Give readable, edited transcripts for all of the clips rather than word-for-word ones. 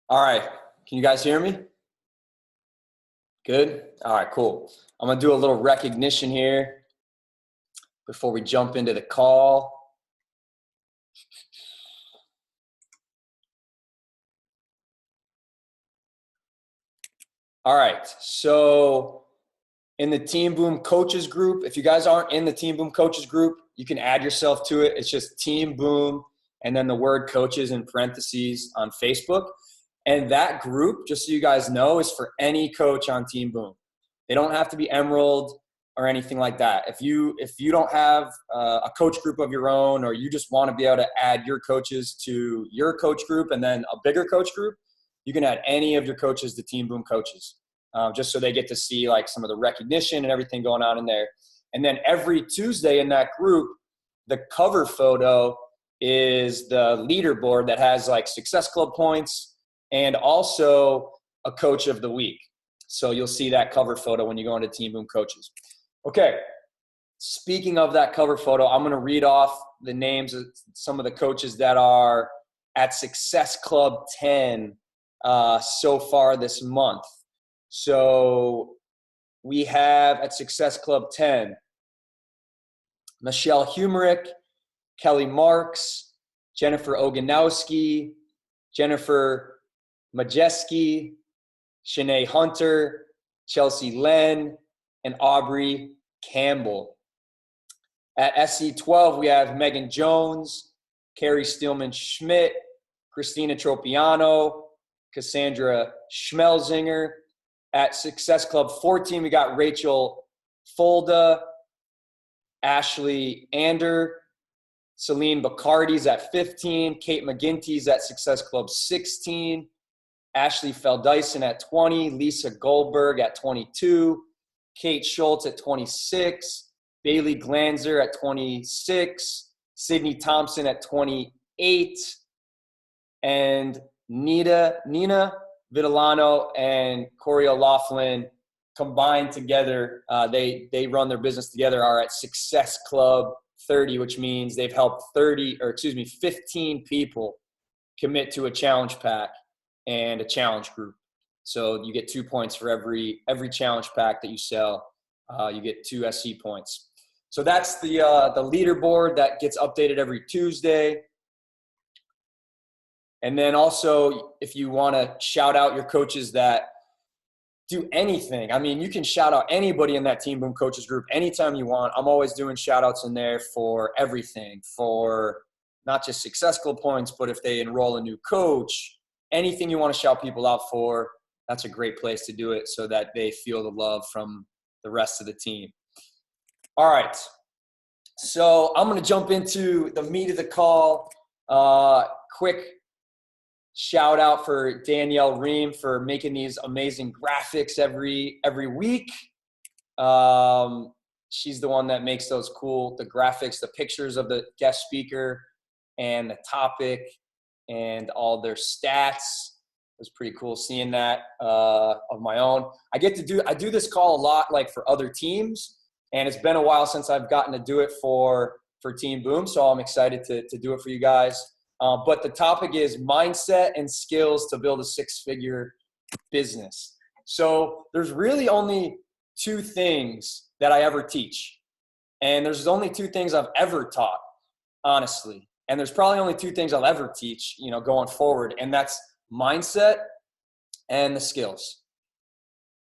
All right. Can you guys hear me? Good? All right, cool. I'm going to do a little recognition here before we jump into the call. All right. So in the Team Boom Coaches group, if you guys aren't in the Team Boom Coaches group, you can add yourself to it. It's just Team Boom and then the word coaches in parentheses on Facebook. And that group, just so you guys know, is for any coach on Team Boom. They don't have to be Emerald or anything like that. If you don't have a coach group of your own, or you just want to be able to add your coaches to your coach group and then a bigger coach group, you can add any of your coaches to Team Boom Coaches, just so they get to see like some of the recognition and everything going on in there. And then every Tuesday in that group, the cover photo is the leaderboard that has like Success Club points and also a coach of the week. So you'll see that cover photo when you go into Team Boom Coaches. Okay, speaking of that cover photo, I'm going to read off the names of some of the coaches that are at Success Club 10 so far this month. So we have at Success Club 10, Michelle Humerick, Kelly Marks, Jennifer Oganowski, Jennifer Majeski, Shanae Hunter, Chelsea Len, and Aubrey Campbell. At SC12, we have Megan Jones, Carrie Steelman-Schmidt, Christina Tropiano, Cassandra Schmelzinger. At Success Club 14, we got Rachel Folda, Ashley Ander, Celine Bacardi's at 15, Kate McGinty's at Success Club 16, Ashley Feldyson at 20, Lisa Goldberg at 22, Kate Schultz at 26, Bailey Glanzer at 26, Sydney Thompson at 28, and Nina Vitellano and Corey O'Laughlin combined together, they run their business together, are at Success Club 30, which means they've helped 15 people commit to a challenge pack and a challenge group. So you get 2 points for every challenge pack that you sell. You get 2 SC points. So that's the leaderboard that gets updated every Tuesday. And then also, if you want to shout out your coaches that do anything, I mean, you can shout out anybody in that Team Boom Coaches group anytime you want. I'm always doing shout outs in there for everything, for not just Success Club points, but if they enroll a new coach, anything you want to shout people out for, that's a great place to do it so that they feel the love from the rest of the team. All right. So I'm going to jump into the meat of the call. Quick shout out for Danielle Ream for making these amazing graphics every week. She's the one that makes those the graphics, the pictures of the guest speaker and the topic and all their stats. It was pretty cool seeing that of my own. I do this call a lot, like for other teams, and it's been a while since I've gotten to do it for Team Boom, so I'm excited to do it for you guys. But the topic is mindset and skills to build a 6-figure business. So there's really only 2 things that I ever teach, and there's only 2 things I've ever taught, honestly. And there's probably only 2 things I'll ever teach, going forward, and that's mindset and the skills.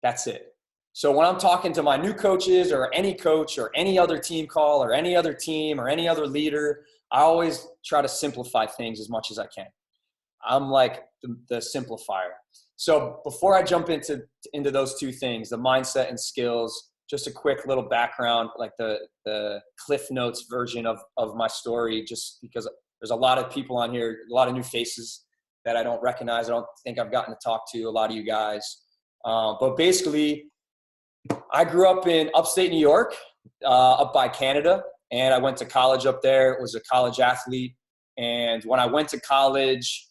That's it. So when I'm talking to my new coaches or any coach or any other team call or any other team or any other leader, I always try to simplify things as much as I can. I'm like the simplifier. So before I jump into those 2 things, the mindset and skills, just a quick little background, like the Cliff Notes version of my story, just because there's a lot of people on here, a lot of new faces that I don't recognize. I don't think I've gotten to talk to a lot of you guys. But basically, I grew up in upstate New York, up by Canada, and I went to college up there. Was a college athlete. And when I went to college,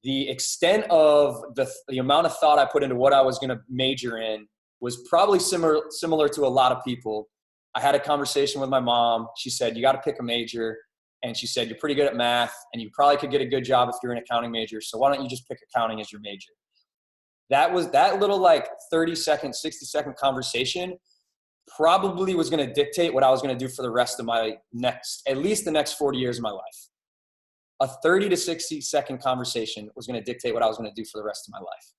the extent of the amount of thought I put into what I was going to major in was probably similar to a lot of people. I had a conversation with my mom. She said, you got to pick a major. And she said, you're pretty good at math and you probably could get a good job if you're an accounting major. So why don't you just pick accounting as your major? That was that little like 30-second, 60-second conversation probably was going to dictate what I was going to do for the rest of my at least the next 40 years of my life. A 30 to 60-second conversation was going to dictate what I was going to do for the rest of my life.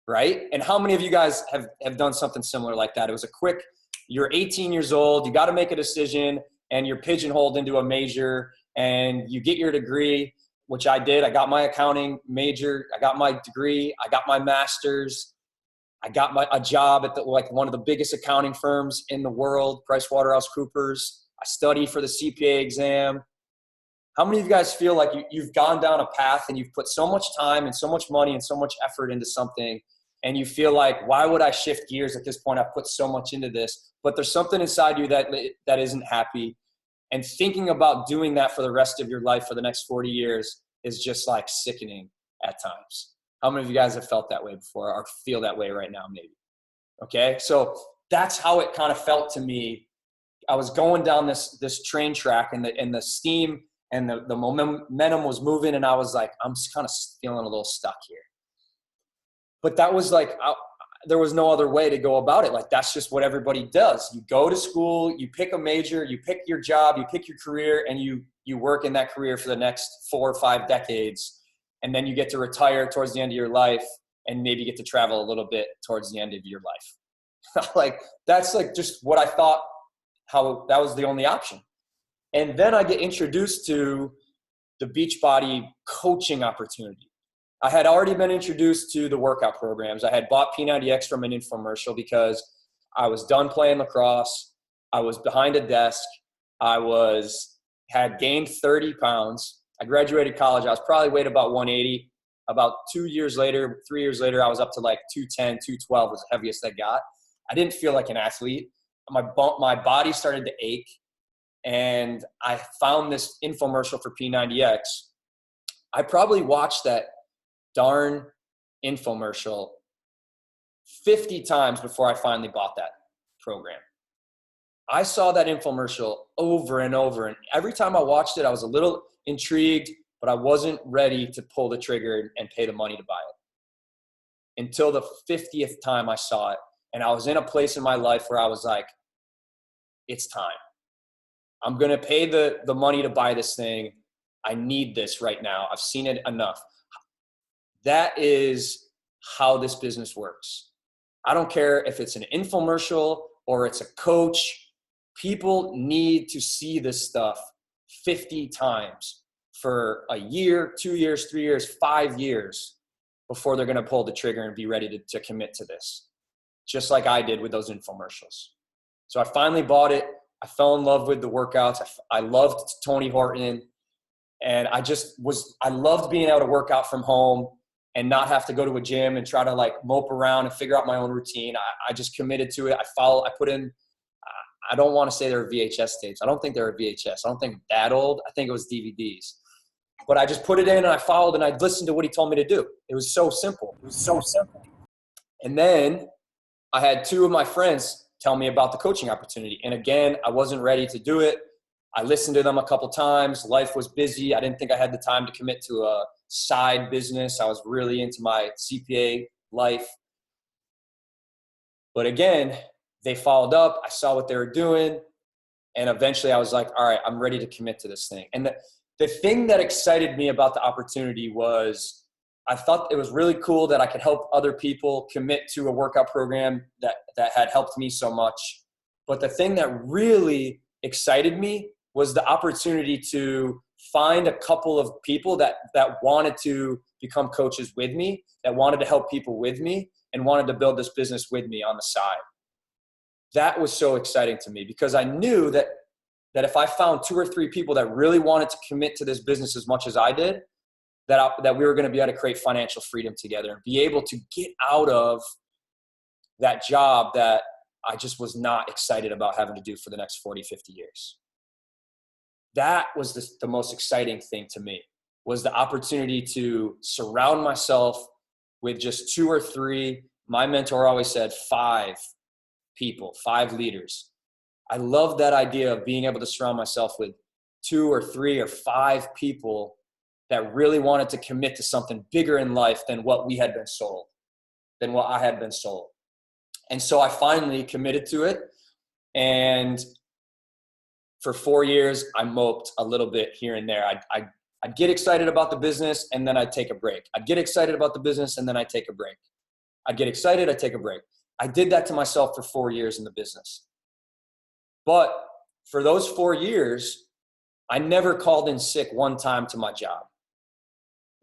Right? And how many of you guys have done something similar like that? It was a quick, you're 18 years old, you got to make a decision, and you're pigeonholed into a major, and you get your degree, which I did. I got my accounting major, I got my degree, I got my master's, I got a job at one of the biggest accounting firms in the world, PricewaterhouseCoopers. I studied for the CPA exam. How many of you guys feel like you've gone down a path and you've put so much time and so much money and so much effort into something, and you feel like, why would I shift gears at this point? I've put so much into this, but there's something inside you that isn't happy. And thinking about doing that for the rest of your life for the next 40 years is just like sickening at times. How many of you guys have felt that way before or feel that way right now maybe? Okay, so that's how it kind of felt to me. I was going down this train track, and the steam and the momentum was moving, and I was like, I'm just kind of feeling a little stuck here. But that was like, there was no other way to go about it. Like, that's just what everybody does. You go to school, you pick a major, you pick your job, you pick your career, and you work in that career for the next 4 or 5 decades. And then you get to retire towards the end of your life and maybe get to travel a little bit towards the end of your life. Like, that's like just what I thought, how that was the only option. And then I get introduced to the Beachbody coaching opportunity. I had already been introduced to the workout programs. I had bought P90X from an infomercial because I was done playing lacrosse. I was behind a desk. Had gained 30 pounds. I graduated college. I was probably weighed about 180. About 3 years later, I was up to like 210, 212 was the heaviest I got. I didn't feel like an athlete. My body started to ache. And I found this infomercial for P90X. I probably watched that darn infomercial 50 times before I finally bought that program. I saw that infomercial over and over, and every time I watched it, I was a little intrigued, but I wasn't ready to pull the trigger and pay the money to buy it. Until the 50th time I saw it, and I was in a place in my life where I was like, it's time. I'm going to pay the money to buy this thing. I need this right now. I've seen it enough. That is how this business works. I don't care if it's an infomercial or it's a coach. People need to see this stuff 50 times for a year, 2 years, 3 years, 5 years before they're going to pull the trigger and be ready to commit to this, just like I did with those infomercials. So I finally bought it. I fell in love with the workouts. I loved Tony Horton, and I loved being able to work out from home and not have to go to a gym and try to like mope around and figure out my own routine. I just committed to it. I put in, I don't want to say they were VHS tapes. I don't think they were VHS. I don't think that old. I think it was DVDs. But I just put it in and I followed and I listened to what he told me to do. It was so simple. And then I had 2 of my friends tell me about the coaching opportunity. And again, I wasn't ready to do it. I listened to them a couple times. Life was busy. I didn't think I had the time to commit to a side business. I was really into my CPA life. But again, they followed up. I saw what they were doing. And eventually I was like, all right, I'm ready to commit to this thing. And the thing that excited me about the opportunity was I thought it was really cool that I could help other people commit to a workout program that had helped me so much. But the thing that really excited me was the opportunity to find a couple of people that wanted to become coaches with me, that wanted to help people with me, and wanted to build this business with me on the side. That was so exciting to me because I knew that if I found 2 or 3 people that really wanted to commit to this business as much as I did, that we were going to be able to create financial freedom together and be able to get out of that job that I just was not excited about having to do for the next 40, 50 years. That was the most exciting thing to me, was the opportunity to surround myself with just 2 or 3. My mentor always said 5 people, 5 leaders. I love that idea of being able to surround myself with 2 or 3 or 5 people that really wanted to commit to something bigger in life than what we had been sold, than what I had been sold. And so I finally committed to it. And for 4 years, I moped a little bit here and there. I'd get excited about the business, and then I'd take a break. I'd get excited about the business, and then I'd take a break. I'd get excited, I'd take a break. I did that to myself for 4 years in the business. But for those 4 years, I never called in sick one time to my job.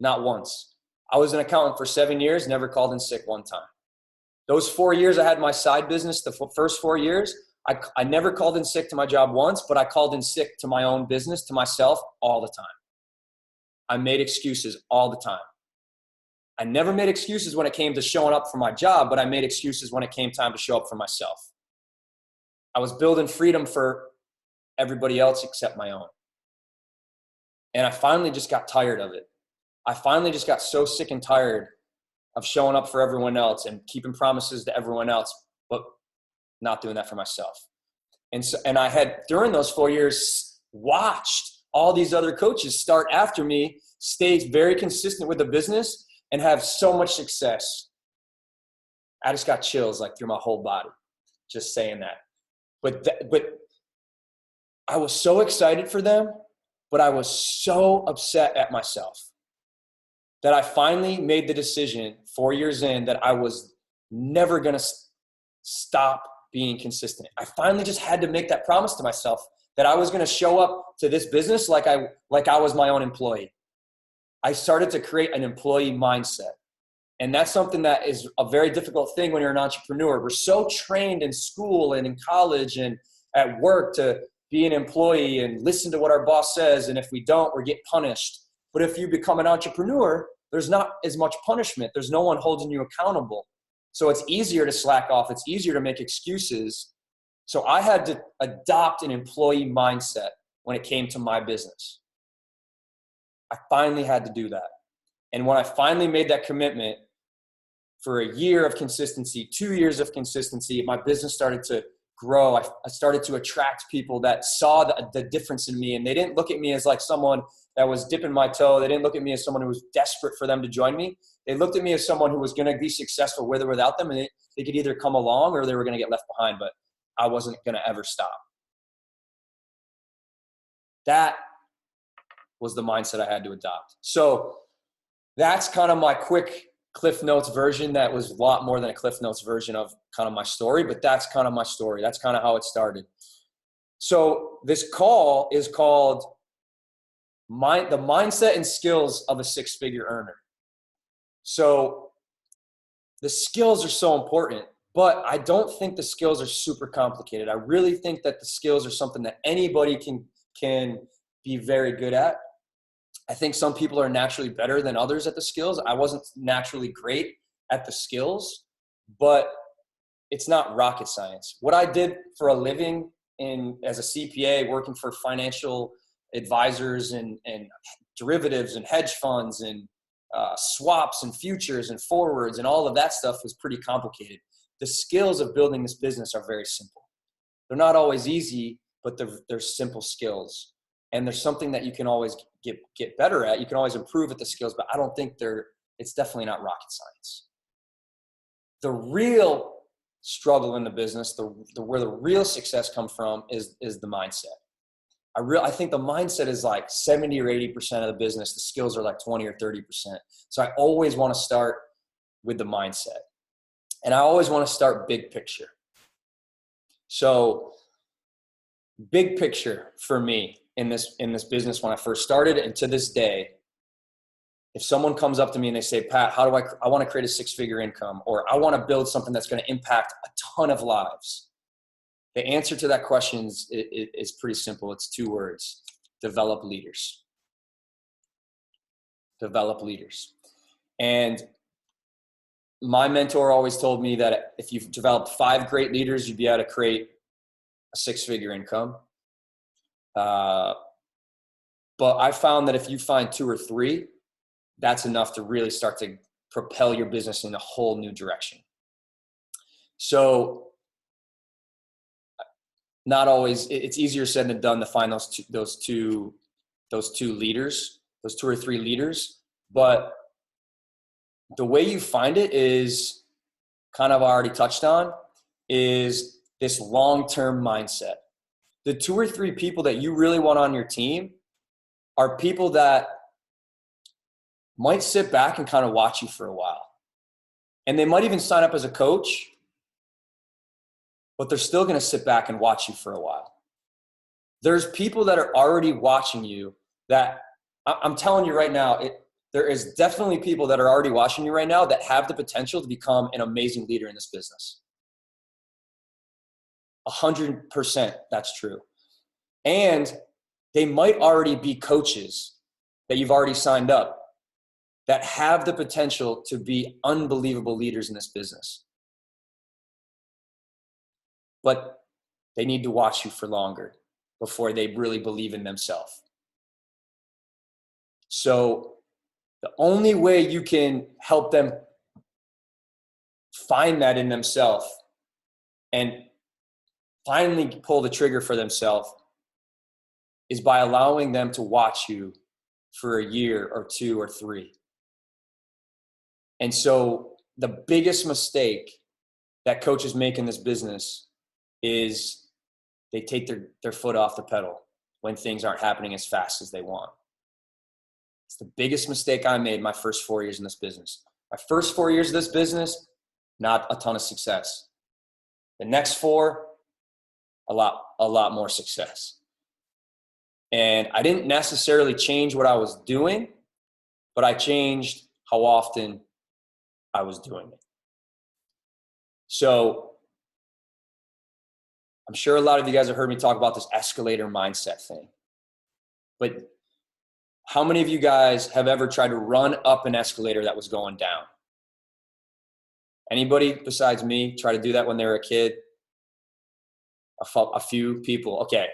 Not once. I was an accountant for 7 years, never called in sick one time. Those 4 years I had my side business, the first 4 years, I never called in sick to my job once, but I called in sick to my own business, to myself, all the time. I made excuses all the time. I never made excuses when it came to showing up for my job, but I made excuses when it came time to show up for myself. I was building freedom for everybody else except my own. And I finally just got tired of it. I finally just got so sick and tired of showing up for everyone else and keeping promises to everyone else, but not doing that for myself. And I had, during those 4 years, watched all these other coaches start after me, stay very consistent with the business, and have so much success. I just got chills like through my whole body, just saying that. But I was so excited for them, but I was so upset at myself that I finally made the decision 4 years in that I was never going to stop being consistent. I finally just had to make that promise to myself that I was going to show up to this business like I was my own employee. I started to create an employee mindset. And that's something that is a very difficult thing when you're an entrepreneur. We're so trained in school and in college and at work to be an employee and listen to what our boss says. And if we don't, we get punished. But if you become an entrepreneur, there's not as much punishment. There's no one holding you accountable. So it's easier to slack off. It's easier to make excuses. So I had to adopt an employee mindset when it came to my business. I finally had to do that. And when I finally made that commitment for a year of consistency, 2 years of consistency, my business started to grow. I started to attract people that saw the difference in me. And they didn't look at me as like someone that was dipping my toe. They didn't look at me as someone who was desperate for them to join me. They looked at me as someone who was going to be successful with or without them. And they could either come along or they were going to get left behind, but I wasn't going to ever stop. That was the mindset I had to adopt. So that's kind of my quick Cliff Notes version. That was a lot more than a Cliff Notes version of kind of my story, but that's kind of my story. That's kind of how it started. So this call is called the mindset and skills of a six-figure earner. So the skills are so important, but I don't think the skills are super complicated. I really think that the skills are something that anybody can be very good at. I think some people are naturally better than others at the skills. I wasn't naturally great at the skills, but it's not rocket science. What I did for a living as a CPA, working for financial advisors and derivatives and hedge funds and swaps and futures and forwards and all of that stuff was pretty complicated. The skills of building this business are very simple. They're not always easy, but they're simple skills. And there's something that you can always get better at. You can always improve at the skills, but I don't think it's definitely not rocket science. The real struggle in the business, where the real success comes from is the mindset. I think the mindset is like 70 or 80% of the business. The skills are like 20 or 30%. So I always want to start with the mindset. And I always want to start big picture. So big picture for me in this business when I first started and to this day, if someone comes up to me and they say, Pat, how do I want to create a six-figure income, or I want to build something that's going to impact a ton of lives. The answer to that question is pretty simple. It's 2 words: develop leaders. Develop leaders. And my mentor always told me that if you've developed 5 great leaders, you'd be able to create a 6-figure income. But I found that if you find 2 or 3, that's enough to really start to propel your business in a whole new direction. So not always, it's easier said than done to find those two leaders, those 2 or 3 leaders. But the way you find it is kind of already touched on, is this long-term mindset. The 2 or 3 people that you really want on your team are people that might sit back and kind of watch you for a while. And they might even sign up as a coach, but they're still going to sit back and watch you for a while. There's people that are already watching you that I'm telling you right now, there is definitely people that are already watching you right now that have the potential to become an amazing leader in this business. 100% that's true. And they might already be coaches that you've already signed up that have the potential to be unbelievable leaders in this business. But they need to watch you for longer before they really believe in themselves. So the only way you can help them find that in themselves and finally pull the trigger for themselves is by allowing them to watch you for a year or 2 or 3. And so the biggest mistake that coaches make in this business is they take their foot off the pedal when things aren't happening as fast as they want. It's the biggest mistake I made my first 4 years in this business. My first 4 years of this business, not a ton of success. The next 4, a lot more success. And I didn't necessarily change what I was doing, but I changed how often I was doing it. So I'm sure a lot of you guys have heard me talk about this escalator mindset thing. But how many of you guys have ever tried to run up an escalator that was going down? Anybody besides me try to do that when they were a kid? A few people. Okay,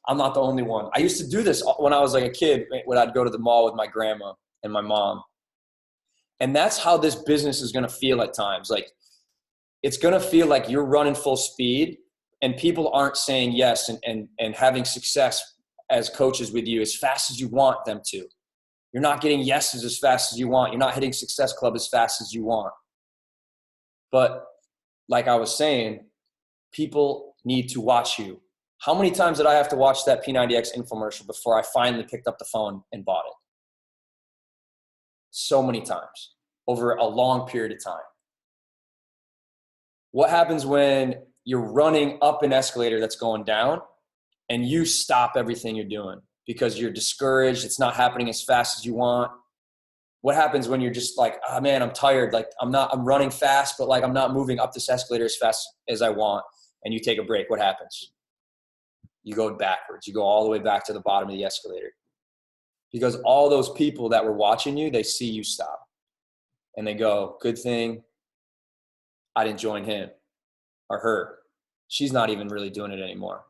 I'm not the only one. I used to do this when I was like a kid, when I'd go to the mall with my grandma and my mom. And that's how this business is going to feel at times. Like, it's going to feel like you're running full speed and people aren't saying yes and having success as coaches with you as fast as you want them to. You're not getting yeses as fast as you want. You're not hitting Success Club as fast as you want. But like I was saying, people need to watch you. How many times did I have to watch that P90X infomercial before I finally picked up the phone and bought it? So many times over a long period of time. What happens when you're running up an escalator that's going down and you stop everything you're doing because you're discouraged, it's not happening as fast as you want? What happens when you're just like, oh man, I'm tired. Like I'm running fast, but like I'm not moving up this escalator as fast as I want. And you take a break. What happens? You go backwards. You go all the way back to the bottom of the escalator. Because all those people that were watching you, they see you stop. And they go, good thing I didn't join him or her. She's not even really doing it anymore.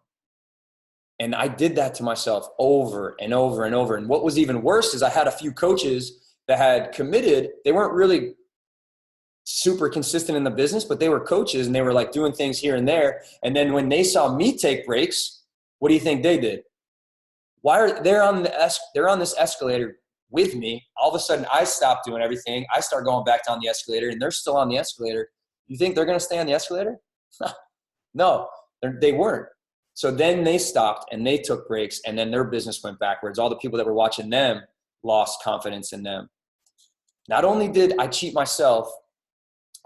And I did that to myself over and over and over. And what was even worse is I had a few coaches that had committed. They weren't really super consistent in the business, but they were coaches and they were like doing things here and there. And then when they saw me take breaks, what do you think they did? They're on this escalator with me. All of a sudden I stopped doing everything. I start going back down the escalator and they're still on the escalator. You think they're going to stay on the escalator? No, they weren't. So then they stopped and they took breaks and then their business went backwards. All the people that were watching them lost confidence in them. Not only did I cheat myself,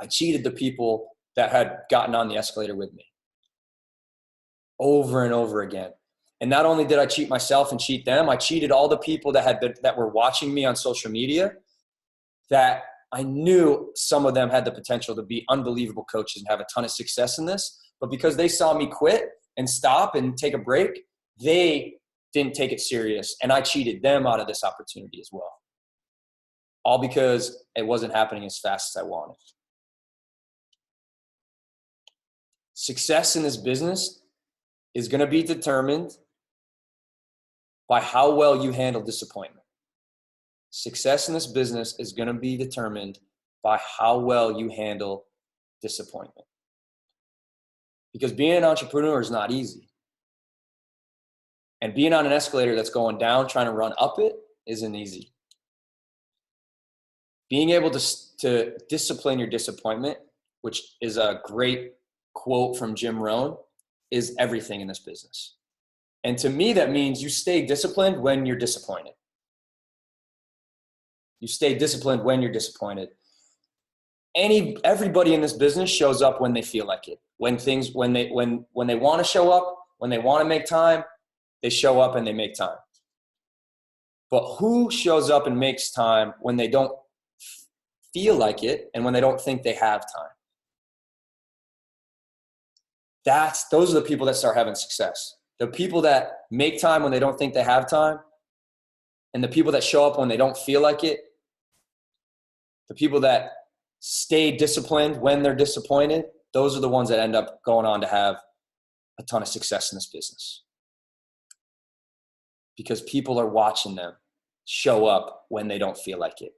I cheated the people that had gotten on the escalator with me over and over again. And not only did I cheat myself and cheat them, I cheated all the people that were watching me on social media that I knew some of them had the potential to be unbelievable coaches and have a ton of success in this. But because they saw me quit and stop and take a break, they didn't take it serious. And I cheated them out of this opportunity as well. All because it wasn't happening as fast as I wanted. Success in this business is going to be determined by how well you handle disappointment. Success in this business is going to be determined by how well you handle disappointment. Because being an entrepreneur is not easy. And being on an escalator that's going down, trying to run up it isn't easy. Being able to discipline your disappointment, which is a great quote from Jim Rohn, is everything in this business. And to me, that means you stay disciplined when you're disappointed. You stay disciplined when you're disappointed. Everybody in this business shows up when they feel like it. When they want to show up, when they want to make time, they show up and they make time. But who shows up and makes time when they don't feel like it and when they don't think they have time? Those are the people that start having success. The people that make time when they don't think they have time, and the people that show up when they don't feel like it, the people that stay disciplined when they're disappointed, those are the ones that end up going on to have a ton of success in this business. Because people are watching them show up when they don't feel like it.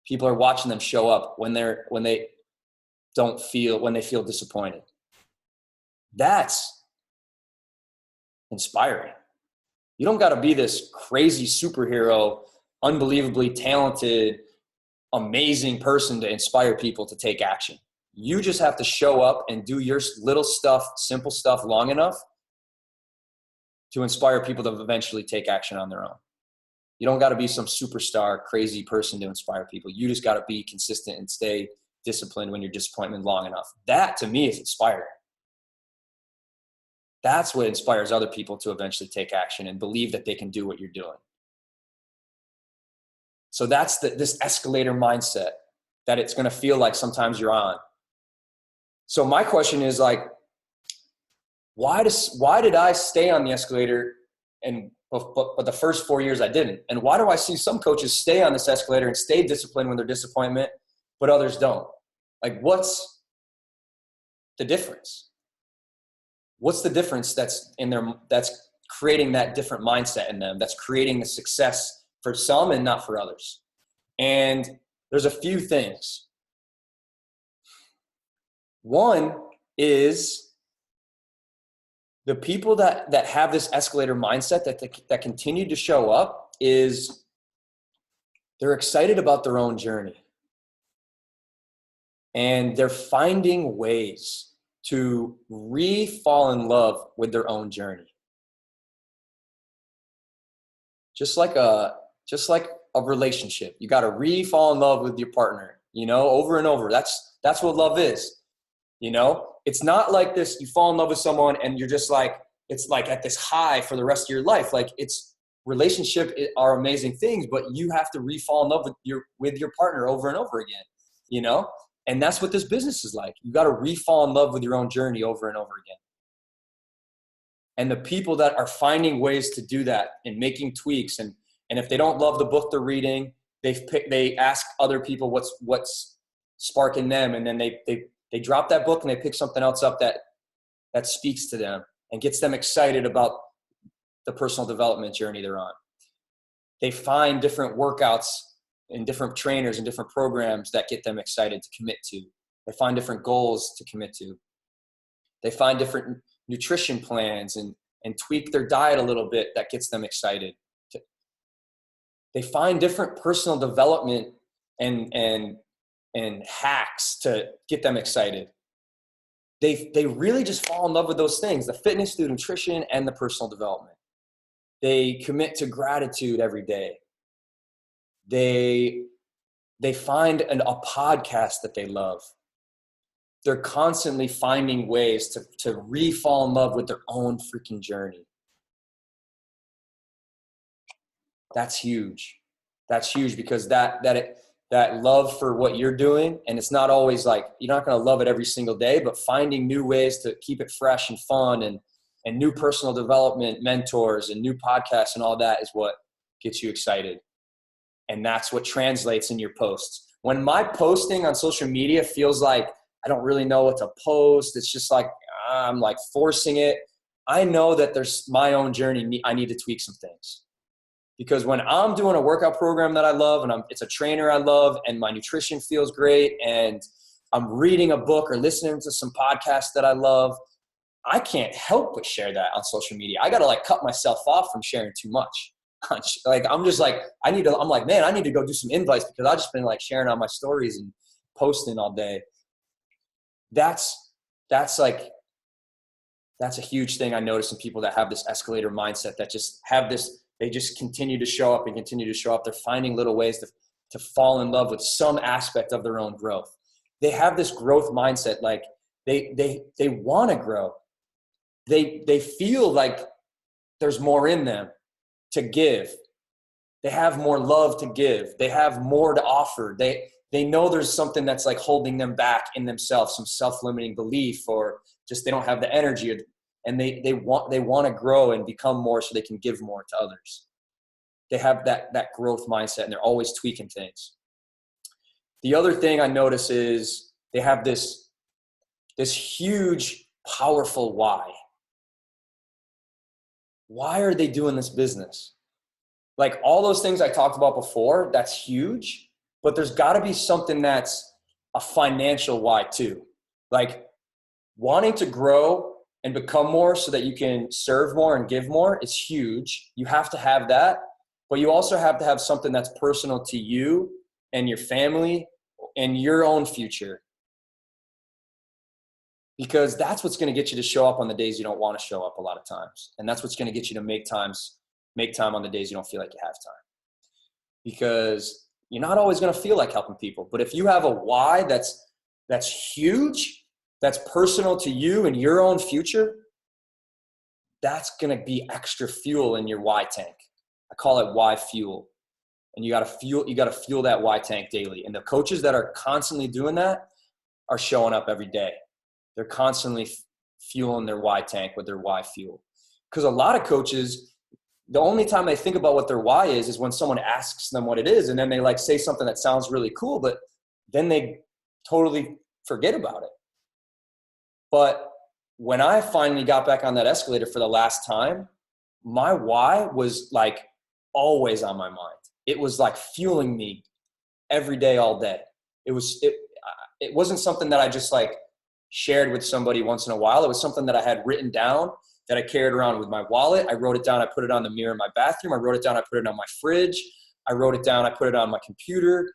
People are watching them show up when they feel disappointed. That's inspiring. You don't got to be this crazy superhero, unbelievably talented, amazing person to inspire people to take action. You just have to show up and do your little stuff, simple stuff long enough to inspire people to eventually take action on their own. You don't got to be some superstar, crazy person to inspire people. You just got to be consistent and stay disciplined when you're disappointed long enough. That, to me, is inspiring. That's what inspires other people to eventually take action and believe that they can do what you're doing. So that's this escalator mindset that it's going to feel like sometimes you're on. So my question is like, why did I stay on the escalator but the first 4 years I didn't? And why do I see some coaches stay on this escalator and stay disciplined when they're disappointment, but others don't? Like, what's the difference? What's the difference that's creating that different mindset in them, that's creating the success for some and not for others? And there's a few things. One is the people that have this escalator mindset that continue to show up is they're excited about their own journey. And they're finding ways to fall in love with their own journey. Just like a relationship. You got to fall in love with your partner, over and over. That's what love is. It's not like this, you fall in love with someone and you're just like, it's like at this high for the rest of your life. Like, relationship are amazing things, but you have to fall in love with your partner over and over again, And that's what this business is like. You got to fall in love with your own journey over and over again. And the people that are finding ways to do that and making tweaks, and if they don't love the book they're reading, they ask other people what's sparking them, and then they drop that book and they pick something else up that speaks to them and gets them excited about the personal development journey they're on. They find different workouts and different trainers and different programs that get them excited to commit to. They find different goals to commit to. They find different nutrition plans and tweak their diet a little bit that gets them excited. They find different personal development and hacks to get them excited. They really just fall in love with those things, the fitness, the nutrition, and the personal development. They commit to gratitude every day. They find a podcast that they love. They're constantly finding ways to fall in love with their own freaking journey. That's huge. That's huge, because that love for what you're doing, and it's not always like, you're not going to love it every single day, but finding new ways to keep it fresh and fun, and new personal development mentors and new podcasts and all that is what gets you excited. And that's what translates in your posts. When my posting on social media feels like I don't really know what to post, it's just like I'm like forcing it, I know that there's my own journey. I need to tweak some things. Because when I'm doing a workout program that I love, and it's a trainer I love, and my nutrition feels great, and I'm reading a book or listening to some podcasts that I love, I can't help but share that on social media. I got to like cut myself off from sharing too much. Like, I'm just like, I'm like, man, I need to go do some invites because I've just been like sharing on my stories and posting all day. That's a huge thing I notice in people that have this escalator mindset, that just have this, they just continue to show up and continue to show up. They're finding little ways to fall in love with some aspect of their own growth. They have this growth mindset. Like they want to grow. They feel like there's more in them to give. They have more love to give. They have more to offer. They know there's something that's like holding them back in themselves, some self-limiting belief, or just they don't have the energy, and they want to grow and become more so they can give more to others. They have that growth mindset, and they're always tweaking things. The other thing I notice is they have this huge, powerful why. Why are they doing this business? Like all those things I talked about before, that's huge, but there's got to be something that's a financial why too. Like wanting to grow and become more so that you can serve more and give more is huge. You have to have that, but you also have to have something that's personal to you and your family and your own future. Because that's what's going to get you to show up on the days you don't want to show up a lot of times. And that's what's going to get you to make time on the days you don't feel like you have time. Because you're not always going to feel like helping people. But if you have a why that's huge, that's personal to you and your own future, that's going to be extra fuel in your why tank. I call it why fuel. And you got to fuel that why tank daily. And the coaches that are constantly doing that are showing up every day. They're constantly fueling their why tank with their why fuel. Because a lot of coaches, the only time they think about what their why is when someone asks them what it is. And then they like say something that sounds really cool, but then they totally forget about it. But when I finally got back on that escalator for the last time, my why was like always on my mind. It was like fueling me every day, all day. It wasn't something that I just like shared with somebody once in a while. It was something that I had written down, that I carried around with my wallet. I wrote it down. I put it on the mirror in my bathroom. I wrote it down. I put it on my fridge. I wrote it down. I put it on my computer.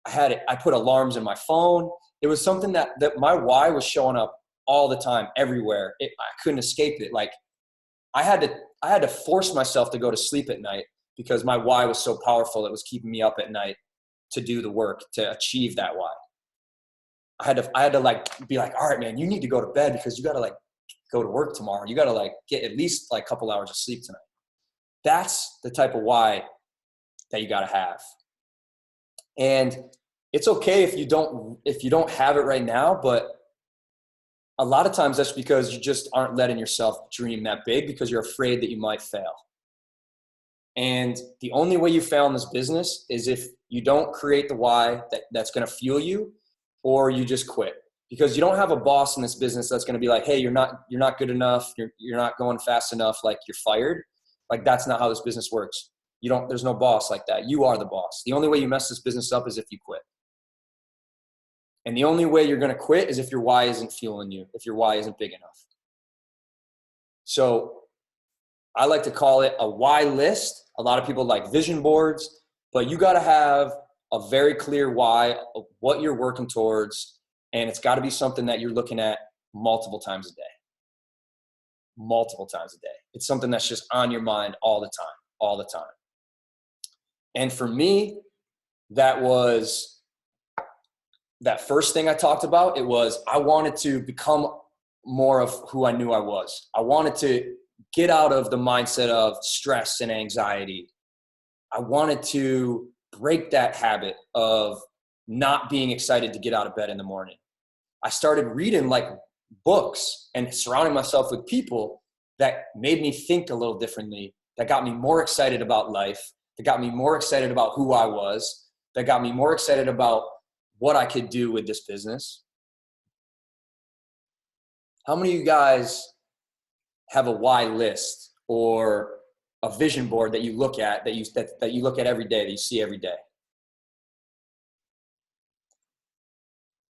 I put alarms in my phone. It was something that my why was showing up all the time, everywhere. I couldn't escape it. Like I had to force myself to go to sleep at night because my why was so powerful. It was keeping me up at night to do the work, to achieve that why. I had to like be like, all right, man, you need to go to bed because you got to like go to work tomorrow. You got to like get at least like a couple hours of sleep tonight. That's the type of why that you got to have. And it's okay if you don't have it right now, but a lot of times that's because you just aren't letting yourself dream that big because you're afraid that you might fail. And the only way you fail in this business is if you don't create the why that's going to fuel you, or you just quit. Because you don't have a boss in this business that's going to be like, hey, you're not good enough. You're not going fast enough. Like you're fired. Like that's not how this business works. There's no boss like that. You are the boss. The only way you mess this business up is if you quit. And the only way you're going to quit is if your why isn't fueling you, if your why isn't big enough. So I like to call it a why list. A lot of people like vision boards, but you got to have a very clear why of what you're working towards. And it's got to be something that you're looking at multiple times a day. Multiple times a day. It's something that's just on your mind all the time. And for me, that was that first thing I talked about. It was I wanted to become more of who I knew I was. I wanted to get out of the mindset of stress and anxiety. I wanted to break that habit of not being excited to get out of bed in the morning. I started reading like books and surrounding myself with people that made me think a little differently, that got me more excited about life, that got me more excited about who I was, that got me more excited about what I could do with this business. How many of you guys have a why list or a vision board that you look at, that you look at every day, that you see every day?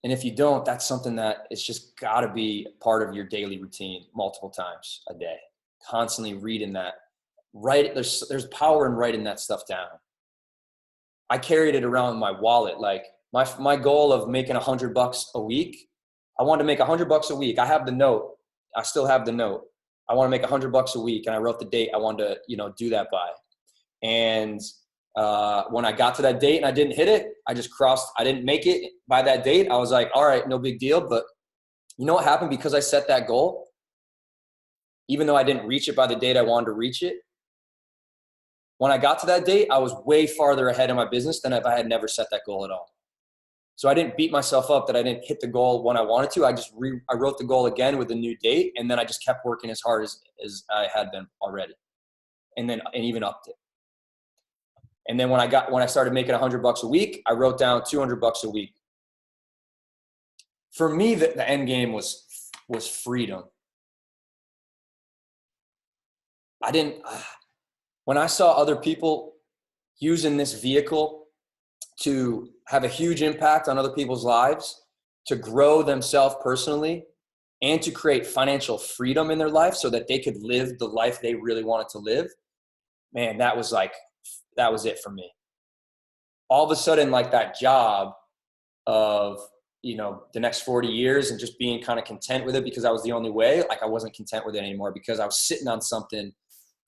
And if you don't, that's something that it's just got to be part of your daily routine multiple times a day, constantly reading that. There's power in writing that stuff down. I carried it around in my wallet. Like my goal of making $100 a week, I wanted to make $100 a week. I have the note. I still have the note. I want to make $100 a week. And I wrote the date I wanted to, do that by. And when I got to that date and I didn't hit it, I didn't make it by that date. I was like, all right, no big deal. But you know what happened? Because I set that goal, even though I didn't reach it by the date I wanted to reach it, when I got to that date, I was way farther ahead in my business than if I had never set that goal at all. So I didn't beat myself up that I didn't hit the goal when I wanted to. I wrote the goal again with a new date, and then I just kept working as hard as I had been already, and even upped it. And then when I started making $100 a week, I wrote down $200 a week. For me, the end game was freedom. When I saw other people using this vehicle to have a huge impact on other people's lives, to grow themselves personally, and to create financial freedom in their life so that they could live the life they really wanted to live, man, that was it for me. All of a sudden, like that job of, the next 40 years and just being kind of content with it because that was the only way, like I wasn't content with it anymore because I was sitting on something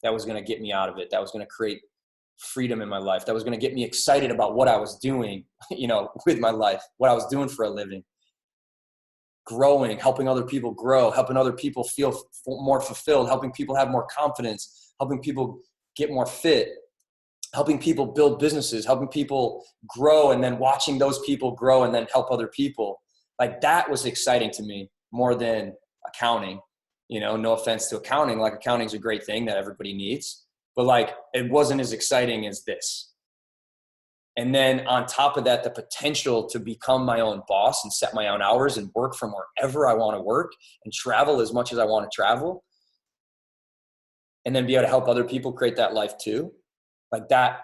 that was going to get me out of it, that was going to create freedom in my life, that was going to get me excited about what I was doing, with my life, what I was doing for a living, growing, helping other people grow, helping other people feel more fulfilled, helping people have more confidence, helping people get more fit, helping people build businesses, helping people grow, and then watching those people grow and then help other people. Like that was exciting to me more than accounting. No offense to accounting. Like accounting is a great thing that everybody needs, but like it wasn't as exciting as this. And then on top of that, the potential to become my own boss and set my own hours and work from wherever I want to work and travel as much as I want to travel. And then be able to help other people create that life too. Like that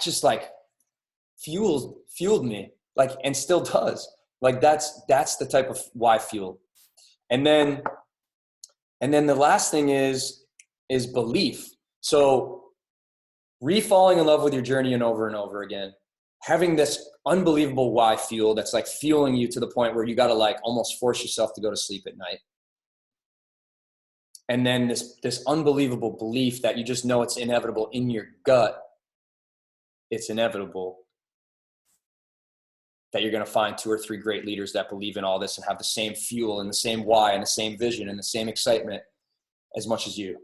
just like fueled me, like, and still does. Like that's the type of why fuel. And then the last thing is belief. So falling in love with your journey and over again, having this unbelievable why fuel that's like fueling you to the point where you got to like almost force yourself to go to sleep at night. And then this unbelievable belief that you just know it's inevitable in your gut. It's inevitable that you're going to find 2 or 3 great leaders that believe in all this and have the same fuel and the same why and the same vision and the same excitement as much as you.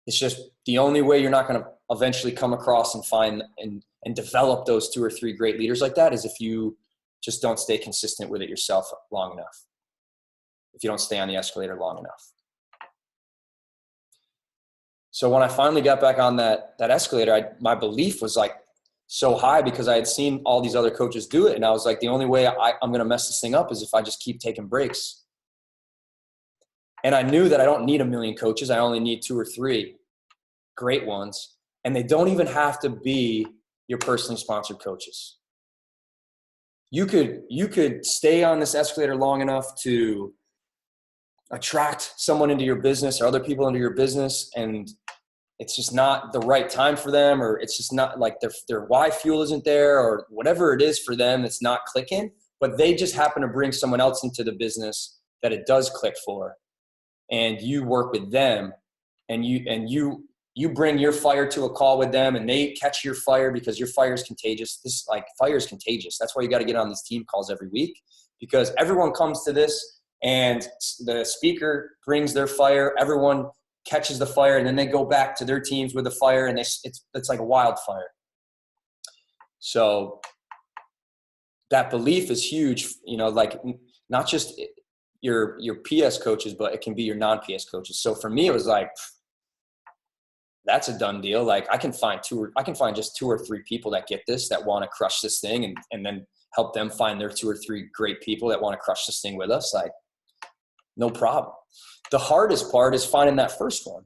It's just the only way you're not going to eventually come across and find and develop those 2 or 3 great leaders like that is if you just don't stay consistent with it yourself long enough. If you don't stay on the escalator long enough. So when I finally got back on that escalator, my belief was like so high because I had seen all these other coaches do it. And I was like, the only way I'm going to mess this thing up is if I just keep taking breaks. And I knew that I don't need a million coaches. I only need 2 or 3 great ones. And they don't even have to be your personally sponsored coaches. You could stay on this escalator long enough to attract someone into your business or other people into your business, and it's just not the right time for them, or it's just not like their why fuel isn't there, or whatever it is for them, it's not clicking, but they just happen to bring someone else into the business that it does click for. And you work with them and you bring your fire to a call with them, and they catch your fire because your fire is contagious. Fire is contagious. That's why you got to get on these team calls every week, because everyone comes to this and the speaker brings their fire, everyone catches the fire, and then they go back to their teams with the fire, and it's like a wildfire. So that belief is huge, like not just your PS coaches, but it can be your non-PS coaches. So for me, it was like, that's a done deal. Like I can find just 2 or 3 people that get this, that want to crush this thing, and then help them find their 2 or 3 great people that want to crush this thing with us. Like, no problem. The hardest part is finding that first one,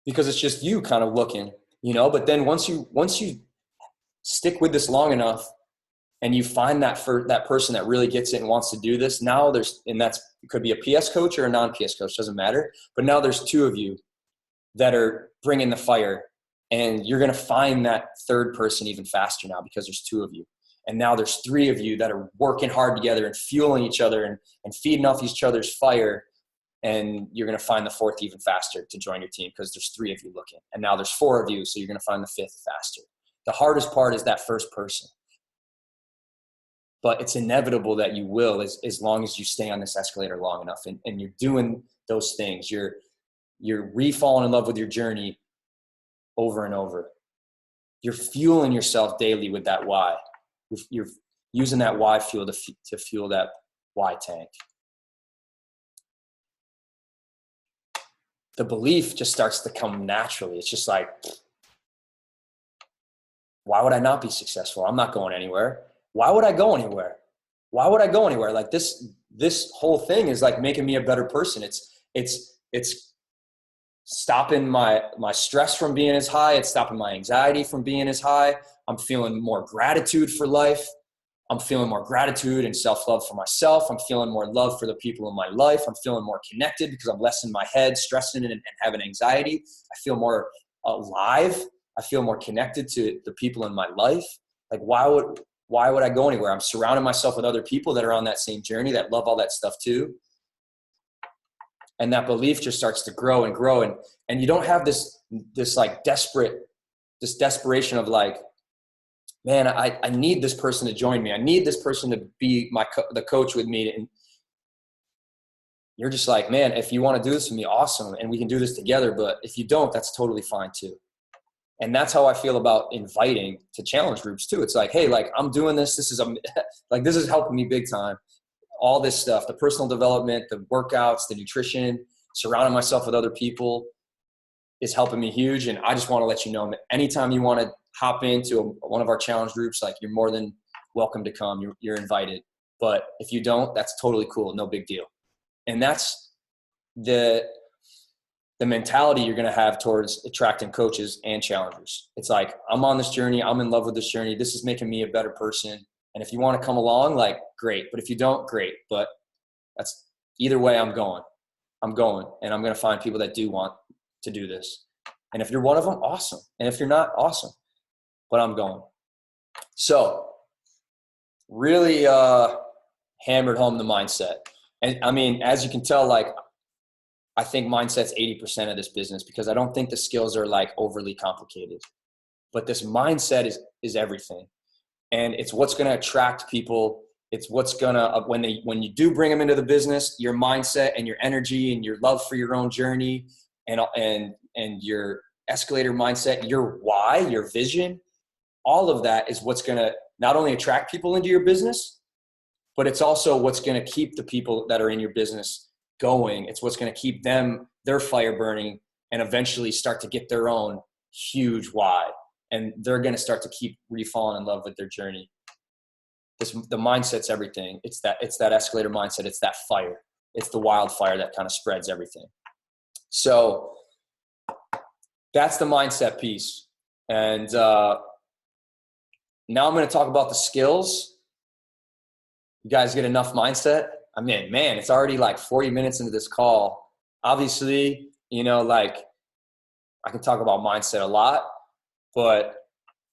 because it's just you kind of looking, but then once you stick with this long enough, and you find that for that person that really gets it and wants to do this. Now it could be a PS coach or a non-PS coach, doesn't matter. But now there's two of you that are bringing the fire, and you're going to find that third person even faster now because there's two of you. And now there's three of you that are working hard together and fueling each other and feeding off each other's fire. And you're going to find the fourth even faster to join your team because there's three of you looking. And now there's four of you, so you're going to find the fifth faster. The hardest part is that first person. But it's inevitable that you will as long as you stay on this escalator long enough and you're doing those things. You're re-falling in love with your journey over and over. You're fueling yourself daily with that why. You're using that why fuel to fuel that why tank. The belief just starts to come naturally. It's just like, why would I not be successful? I'm not going anywhere. Why would I go anywhere? Why would I go anywhere? Like this whole thing is like making me a better person. It's stopping my stress from being as high. It's stopping my anxiety from being as high. I'm feeling more gratitude for life. I'm feeling more gratitude and self-love for myself. I'm feeling more love for the people in my life. I'm feeling more connected because I'm less in my head, stressing and having anxiety. I feel more alive. I feel more connected to the people in my life. Like, why would I go anywhere? I'm surrounding myself with other people that are on that same journey that love all that stuff too. And that belief just starts to grow and grow. And you don't have this like desperation of like, man, I need this person to join me. I need this person to be the coach with me. And you're just like, man, if you want to do this with me, awesome. And we can do this together. But if you don't, that's totally fine too. And that's how I feel about inviting to challenge groups too. It's like, hey, like I'm doing this. This is helping me big time. All this stuff, the personal development, the workouts, the nutrition, surrounding myself with other people is helping me huge. And I just want to let you know, anytime you want to hop into one of our challenge groups, like you're more than welcome to come. You're invited. But if you don't, that's totally cool. No big deal. And that's the mentality you're going to have towards attracting coaches and challengers. It's like, I'm on this journey. I'm in love with this journey. This is making me a better person. And if you want to come along, like, great. But if you don't, great. But that's either way, I'm going. And I'm going to find people that do want to do this. And if you're one of them, awesome. And if you're not, awesome. But I'm going. So really hammered home the mindset. And I mean, as you can tell, like, I think mindset's 80% of this business because I don't think the skills are like overly complicated. But this mindset is everything. And it's what's going to attract people. It's what's going to, when you do bring them into the business, your mindset and your energy and your love for your own journey and your escalator mindset, your why, your vision, all of that is what's going to not only attract people into your business, but it's also what's going to keep the people that are in your business going. It's what's going to keep their fire burning and eventually start to get their own huge why. And they're going to start to keep falling in love with their journey. The mindset's everything. It's that escalator mindset. It's that fire. It's the wildfire that kind of spreads everything. So that's the mindset piece. And now I'm going to talk about the skills. You guys get enough mindset? I mean, man, it's already like 40 minutes into this call. Obviously, like I can talk about mindset a lot, but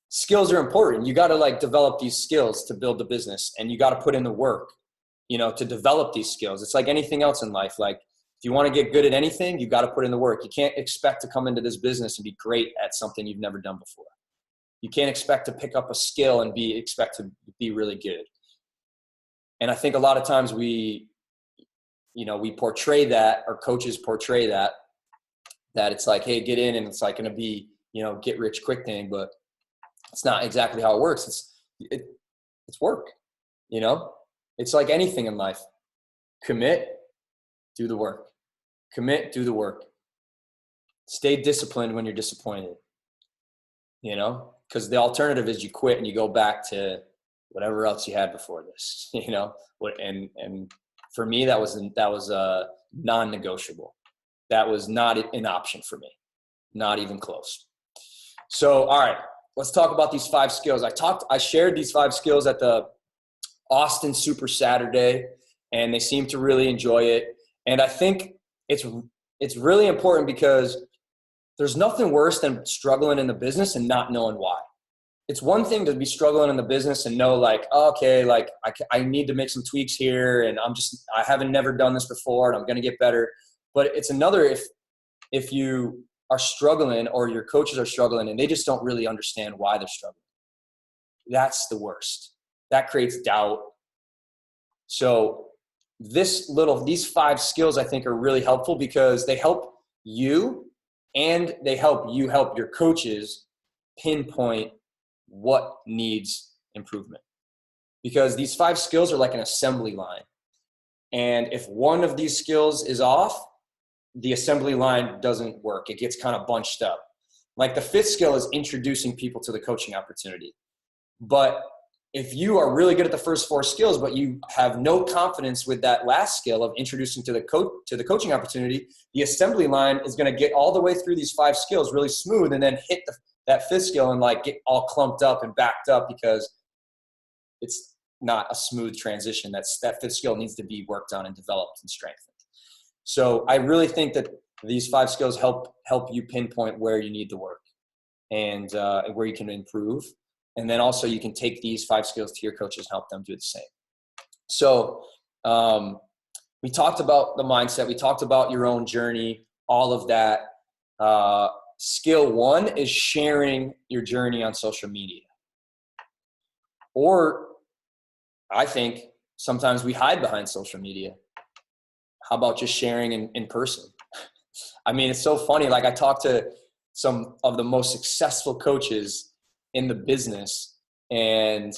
skills are important. You got to like develop these skills to build the business, and you got to put in the work, to develop these skills. It's like anything else in life. Like if you want to get good at anything, you got to put in the work. You can't expect to come into this business and be great at something you've never done before. You can't expect to pick up a skill and expect to be really good. And I think a lot of times we portray that, or coaches portray that it's like, hey, get in and it's like going to be, get rich quick thing, but it's not exactly how it works. It's work, it's like anything in life. Commit, do the work. Commit, do the work. Stay disciplined when you're disappointed, because the alternative is you quit and you go back to whatever else you had before this, and for me, that was non-negotiable. That was not an option for me, not even close. So, all right, let's talk about these 5 skills. I shared these 5 skills at the Austin Super Saturday, and they seem to really enjoy it. And I think it's really important because there's nothing worse than struggling in the business and not knowing why. It's one thing to be struggling in the business and know like, oh, okay, like I need to make some tweaks here, and I haven't never done this before, and I'm going to get better. But it's another if you are struggling or your coaches are struggling and they just don't really understand why they're struggling. That's the worst. That creates doubt. So these 5 skills I think are really helpful because they help you and they help you help your coaches pinpoint what needs improvement. Because these 5 skills are like an assembly line. And if one of these skills is off, the assembly line doesn't work. It gets kind of bunched up. Like the 5th skill is introducing people to the coaching opportunity. But if you are really good at the first 4 skills, but you have no confidence with that last skill of introducing to the coaching opportunity, the assembly line is going to get all the way through these 5 skills really smooth and then hit that 5th skill and like get all clumped up and backed up because it's not a smooth transition. That 5th skill needs to be worked on and developed and strengthened. So I really think that these 5 skills help you pinpoint where you need to work and where you can improve. And then also you can take these 5 skills to your coaches and help them do the same. So we talked about the mindset. We talked about your own journey, all of that. Skill 1 is sharing your journey on social media. Or I think sometimes we hide behind social media. How about just sharing in person? I mean, it's so funny. Like I talked to some of the most successful coaches in the business and,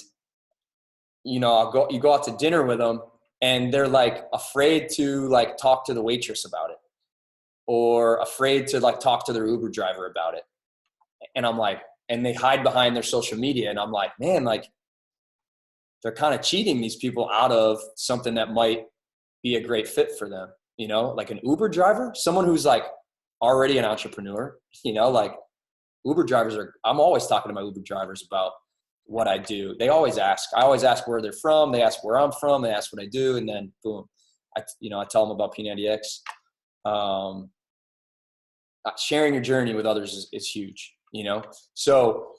you know, you go out to dinner with them and they're like afraid to like talk to the waitress about it or afraid to like talk to their Uber driver about it. And I'm like, and they hide behind their social media. And I'm like, man, like they're kind of cheating these people out of something that might be a great fit for them. You know, like an Uber driver, someone who's like already an entrepreneur, you know, like Uber drivers I'm always talking to my Uber drivers about what I do. They always ask. I always ask where they're from. They ask where I'm from. They ask what I do. And then boom, I tell them about P90X. Sharing your journey with others is huge, you know? So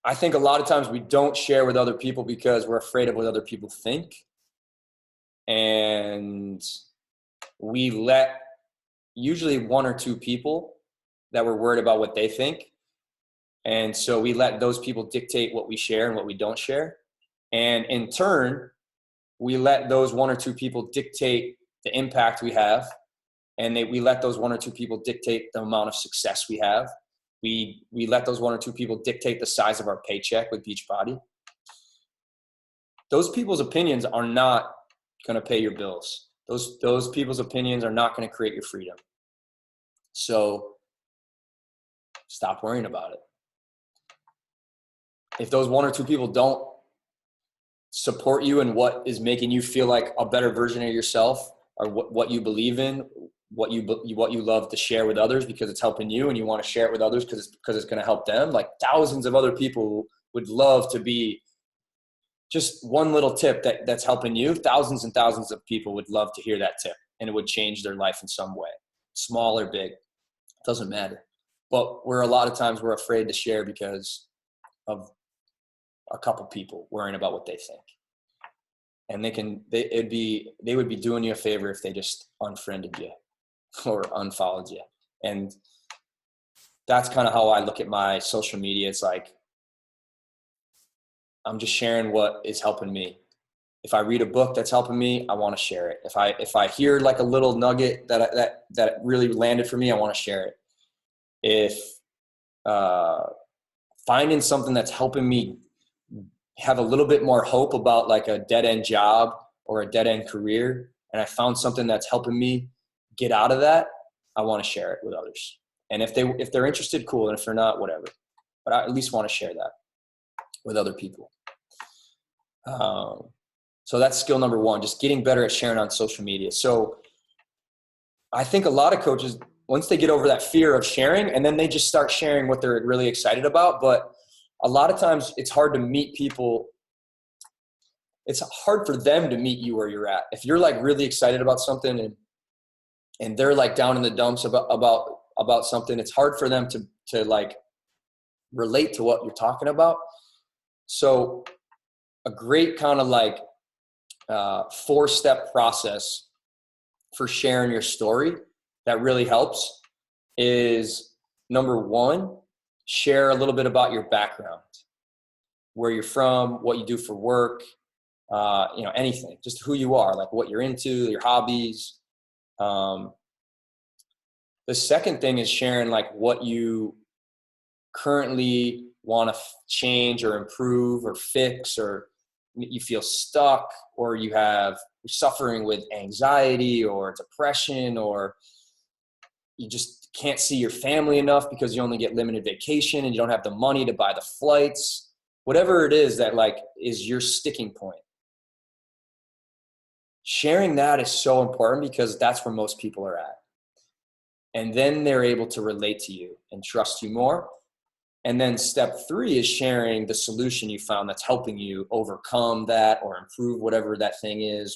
I think a lot of times we don't share with other people because we're afraid of what other people think. And we let usually 1 or 2 people that we're worried about what they think. And so we let those people dictate what we share and what we don't share. And in turn, we let those 1 or 2 people dictate the impact we have. And we let those 1 or 2 people dictate the amount of success we have. We let those 1 or 2 people dictate the size of our paycheck with Beachbody. Those people's opinions are not going to pay your bills. Those people's opinions are not going to create your freedom. So stop worrying about it. If those 1 or 2 people don't support you in what is making you feel like a better version of yourself or what you believe in, what you love to share with others because it's helping you and you want to share it with others because it's going to help them, like thousands of other people would love to be just one little tip that's helping you. Thousands and thousands of people would love to hear that tip and it would change their life in some way, small or big, it doesn't matter. But a lot of times we're afraid to share because of a couple people worrying about what they think. And they would be doing you a favor if they just unfriended you or unfollowed you. And that's kind of how I look at my social media. It's like, I'm just sharing what is helping me. If I read a book that's helping me, I want to share it. If I hear like a little nugget that really landed for me, I want to share it. If finding something that's helping me have a little bit more hope about like a dead-end job or a dead-end career, and I found something that's helping me get out of that, I want to share it with others. And if they're interested, cool. And if they're not, whatever. But I at least want to share that with other people. So that's skill number 1, just getting better at sharing on social media. So I think a lot of coaches, once they get over that fear of sharing, and then they just start sharing what they're really excited about. But a lot of times it's hard to meet people. It's hard for them to meet you where you're at. If you're like really excited about something and they're like down in the dumps about something, it's hard for them to like relate to what you're talking about. So a great kind of like 4-step process for sharing your story that really helps is, number 1, share a little bit about your background, where you're from, what you do for work, anything, just who you are, like what you're into, your hobbies. The second thing is sharing like what you currently want to change or improve or fix, or you feel stuck, or you're suffering with anxiety or depression, or you just can't see your family enough because you only get limited vacation and you don't have the money to buy the flights. Whatever it is that like is your sticking point. Sharing that is so important because that's where most people are at. And then they're able to relate to you and trust you more. And then step 3 is sharing the solution you found that's helping you overcome that or improve whatever that thing is.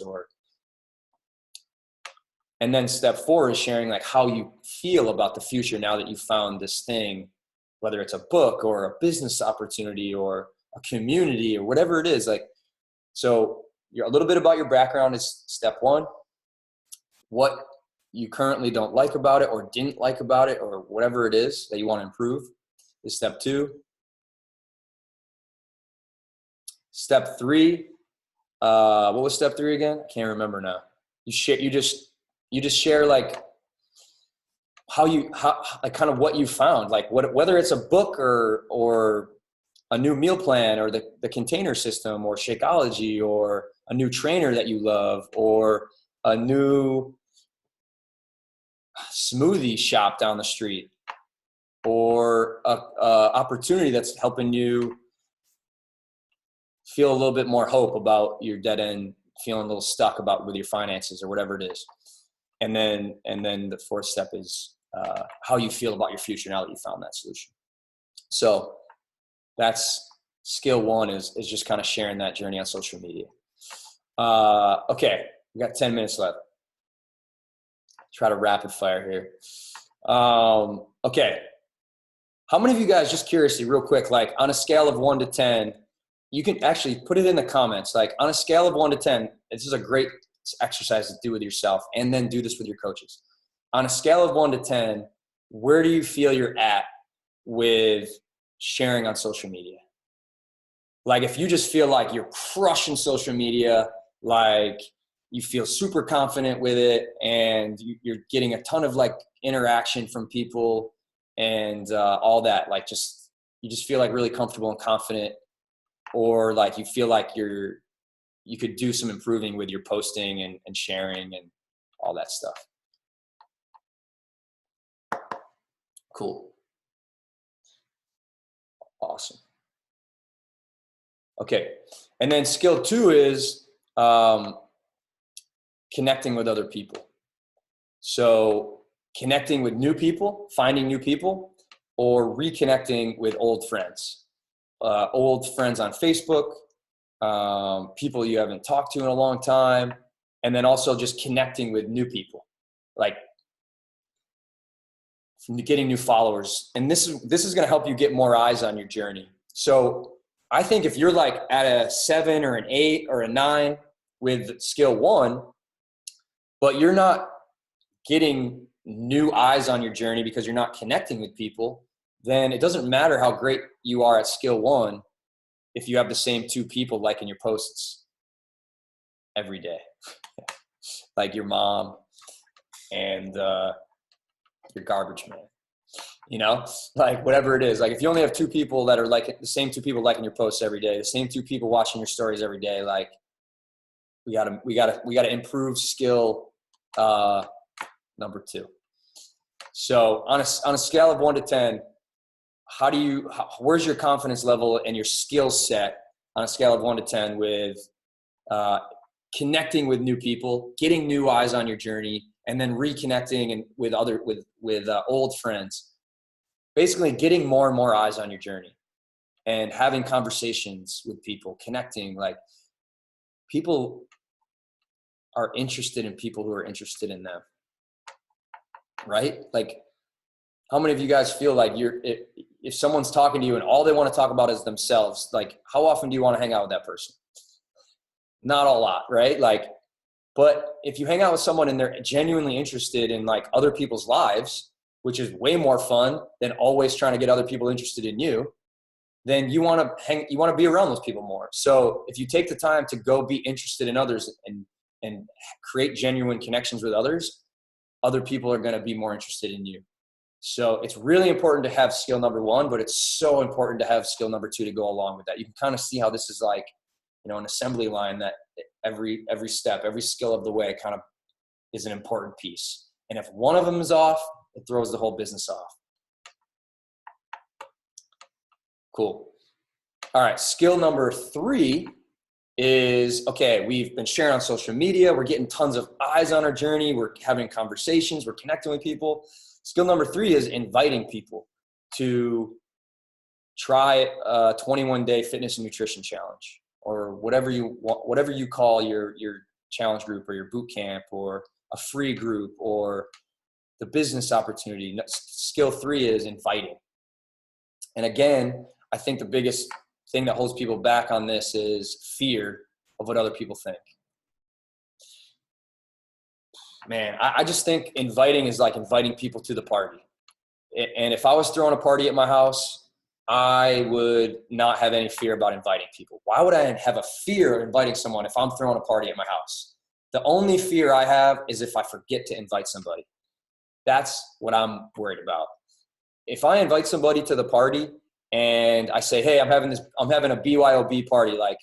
And then step 4 is sharing like how you feel about the future now that you found this thing, whether it's a book or a business opportunity or a community or whatever it is. Like, so a little bit about your background is step 1. What you currently don't like about it or didn't like about it or whatever it is that you want to improve is step 2. Step 3, what was step 3 again? I can't remember now. You just share like how like kind of what you found, like whether it's a book or a new meal plan or the container system or Shakeology or a new trainer that you love or a new smoothie shop down the street or a opportunity that's helping you feel a little bit more hope about your dead end, feeling a little stuck with your finances or whatever it is. And then the 4th step is how you feel about your future now that you found that solution. So that's skill 1 is just kind of sharing that journey on social media. Okay, we got 10 minutes left. Try to rapid fire here. Okay. How many of you guys, just curiously, real quick, like on a scale of 1 to 10, you can actually put it in the comments, like on a scale of 1 to 10, this is a great exercise to do with yourself, and then do this with your coaches. On a scale of 1 to 10, where do you feel you're at with sharing on social media? Like if you just feel like you're crushing social media, like you feel super confident with it and you're getting a ton of like interaction from people and all that, like you just feel like really comfortable and confident, or like you feel like you could do some improving with your posting and sharing and all that stuff. Cool. Awesome. Okay. And then skill 2 is connecting with other people. So connecting with new people, finding new people, or reconnecting with old friends. Old friends on Facebook, people you haven't talked to in a long time, and then also just connecting with new people, like getting new followers. And this is going to help you get more eyes on your journey. So I think if you're like at a 7 or an 8 or a 9 with skill 1, but you're not getting new eyes on your journey because you're not connecting with people, then it doesn't matter how great you are at skill 1 if you have the same 2 people liking your posts every day, like your mom and your garbage man, like whatever it is. Like if you only have 2 people that are like the same 2 people liking your posts every day, the same 2 people watching your stories every day, like we gotta improve skill number 2. So on a scale of 1 to 10, where's your confidence level and your skill set on a scale of 1 to 10 with connecting with new people, getting new eyes on your journey, and then reconnecting and with old friends. Basically getting more and more eyes on your journey and having conversations with people, connecting. Like, people are interested in people who are interested in them, right? Like, how many of you guys feel like if someone's talking to you and all they want to talk about is themselves, like, how often do you want to hang out with that person? Not a lot, right? Like, but if you hang out with someone and they're genuinely interested in like other people's lives, which is way more fun than always trying to get other people interested in you, then you want to be around those people more. So if you take the time to go be interested in others and create genuine connections with others, other people are going to be more interested in you. So it's really important to have skill number 1, but it's so important to have skill number 2 to go along with that. You can kind of see how this is like, an assembly line, that every step, every skill of the way kind of is an important piece. And if one of them is off, it throws the whole business off. Cool. All right. Skill number 3 is, okay, we've been sharing on social media. We're getting tons of eyes on our journey. We're having conversations. We're connecting with people. Skill number 3 is inviting people to try a 21-day fitness and nutrition challenge, or whatever you want, whatever you call your challenge group or your boot camp or a free group or the business opportunity. Skill 3 is inviting. And again, I think the biggest thing that holds people back on this is fear of what other people think. Man, I just think inviting is like inviting people to the party. And if I was throwing a party at my house, I would not have any fear about inviting people. Why would I have a fear of inviting someone if I'm throwing a party at my house? The only fear I have is if I forget to invite somebody. That's what I'm worried about. If I invite somebody to the party and I say, hey, I'm having a BYOB party, like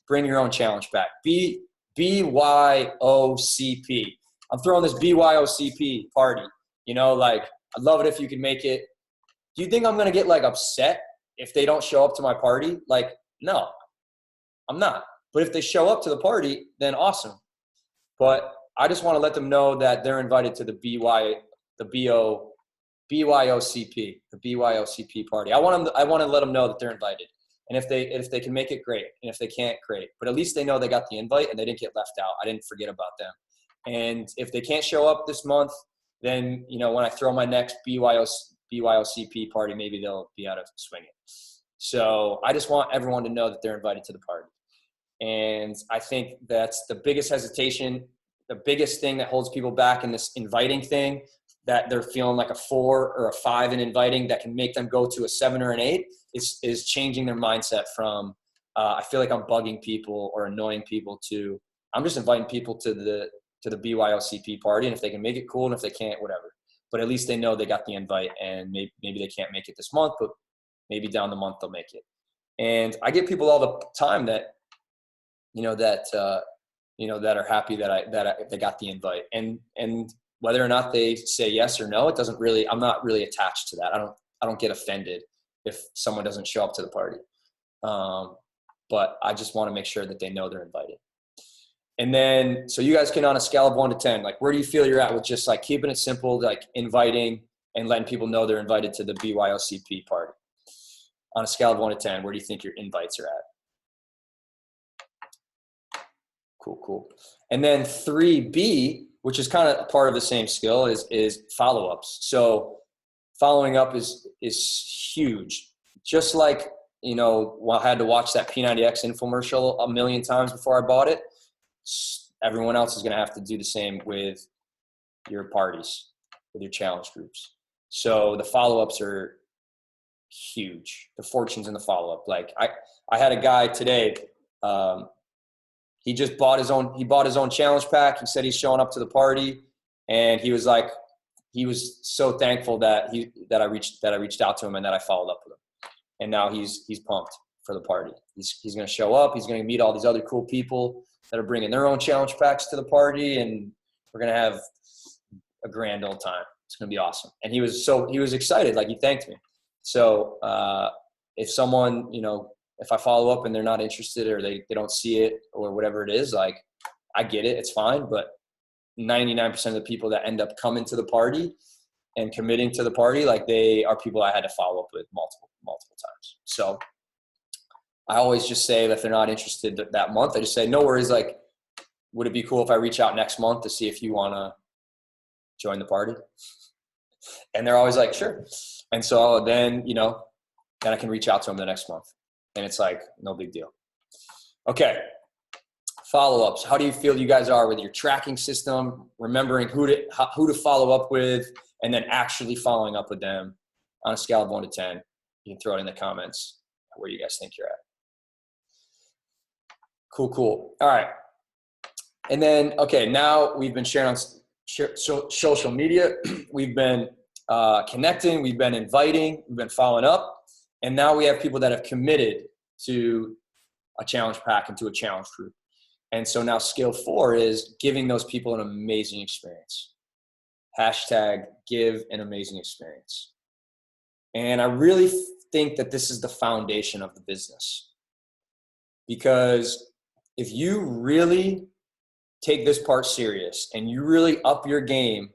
bring your own challenge pack. BYOCP. I'm throwing this BYOCP party, like, I'd love it if you could make it. Do you think I'm going to get like upset if they don't show up to my party? Like, no, I'm not. But if they show up to the party, then awesome. But I just want to let them know that they're invited to the BYOCP party. I want to let them know that they're invited. And if they can make it, great. And if they can't, great. But at least they know they got the invite and they didn't get left out. I didn't forget about them. And if they can't show up this month, then, when I throw my next BYOCP party, maybe they'll be out of swinging. So I just want everyone to know that they're invited to the party. And I think that's the biggest hesitation, the biggest thing that holds people back in this inviting thing, that they're feeling like a 4 or a 5 in inviting that can make them go to a 7 or an 8 is changing their mindset from, I feel like I'm bugging people or annoying people, to I'm just inviting people to the BYOCP party. And if they can make it, cool. And if they can't, whatever. But at least they know they got the invite, and maybe they can't make it this month, but maybe down the month they'll make it. And I get people all the time that, that are happy that they got the invite, and whether or not they say yes or no, it doesn't really, I'm not really attached to that. I don't get offended if someone doesn't show up to the party. But I just want to make sure that they know they're invited. And then, so you guys can, on a scale of 1 to 10, like, where do you feel you're at with just like keeping it simple, like inviting and letting people know they're invited to the BYOCP party? On a scale of 1 to 10, where do you think your invites are at? Cool. And then 3B, which is kind of part of the same skill, is follow-ups. So following up is huge. Just like, I had to watch that P90X infomercial a million times before I bought it, everyone else is going to have to do the same with your parties, with your challenge groups. So the follow-ups are huge. The fortunes in the follow-up. Like I had a guy today, he bought his own challenge pack. He said he's showing up to the party, and he was so thankful that I reached out to him and that I followed up with him. And now he's pumped for the party. He's going to show up. He's going to meet all these other cool people that are bringing their own challenge packs to the party, and we're going to have a grand old time. It's going to be awesome. And he was excited. Like, he thanked me. So if someone, if I follow up and they're not interested, or they don't see it, or whatever it is, like, I get it. It's fine. But 99% of the people that end up coming to the party and committing to the party, like they are people I had to follow up with multiple times. So I always just say that if they're not interested that month, I just say, no worries. Like, would it be cool if I reach out next month to see if you want to join the party? And they're always like, sure. And so then, then I can reach out to them the next month. And it's like, no big deal. Okay. Follow-ups. How do you feel you guys are with your tracking system, remembering who to follow up with, and then actually following up with them on a scale of 1 to 10? You can throw it in the comments where you guys think you're at. Cool. All right. And then, okay, now we've been sharing on social media. We've been connecting. We've been inviting. We've been following up. And now we have people that have committed to a challenge pack and to a challenge group. And so now skill 4 is giving those people an amazing experience. Hashtag give an amazing experience. And I really think that this is the foundation of the business. Because if you really take this part serious and you really up your game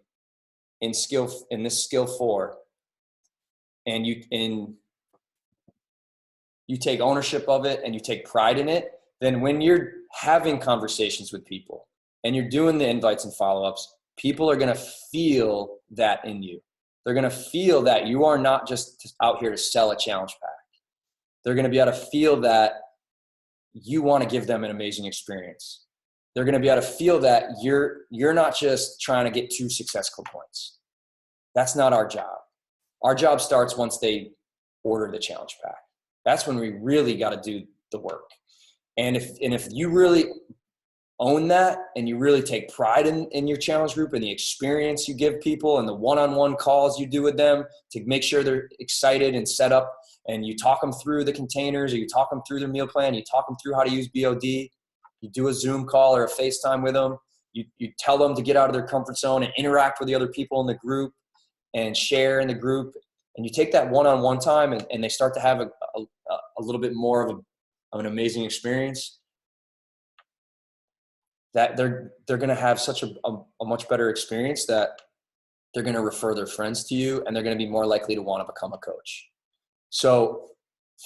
in this skill 4, and you take ownership of it and you take pride in it, then when you're having conversations with people and you're doing the invites and follow-ups, people are going to feel that in you. They're going to feel that you are not just out here to sell a challenge pack. They're going to be able to feel that you want to give them an amazing experience. They're going to be able to feel that you're not just trying to get 2 successful points. That's not our job. Our job starts once they order the challenge pack. That's when we really got to do the work. And if you really own that and you really take pride in your challenge group and the experience you give people and the one-on-one calls you do with them to make sure they're excited and set up, and you talk them through the containers, or you talk them through their meal plan, you talk them through how to use BOD, you do a Zoom call or a FaceTime with them, you tell them to get out of their comfort zone and interact with the other people in the group and share in the group, and you take that one-on-one time and they start to have a little bit more of an amazing experience, that they're going to have such a much better experience that they're going to refer their friends to you, and they're going to be more likely to want to become a coach. So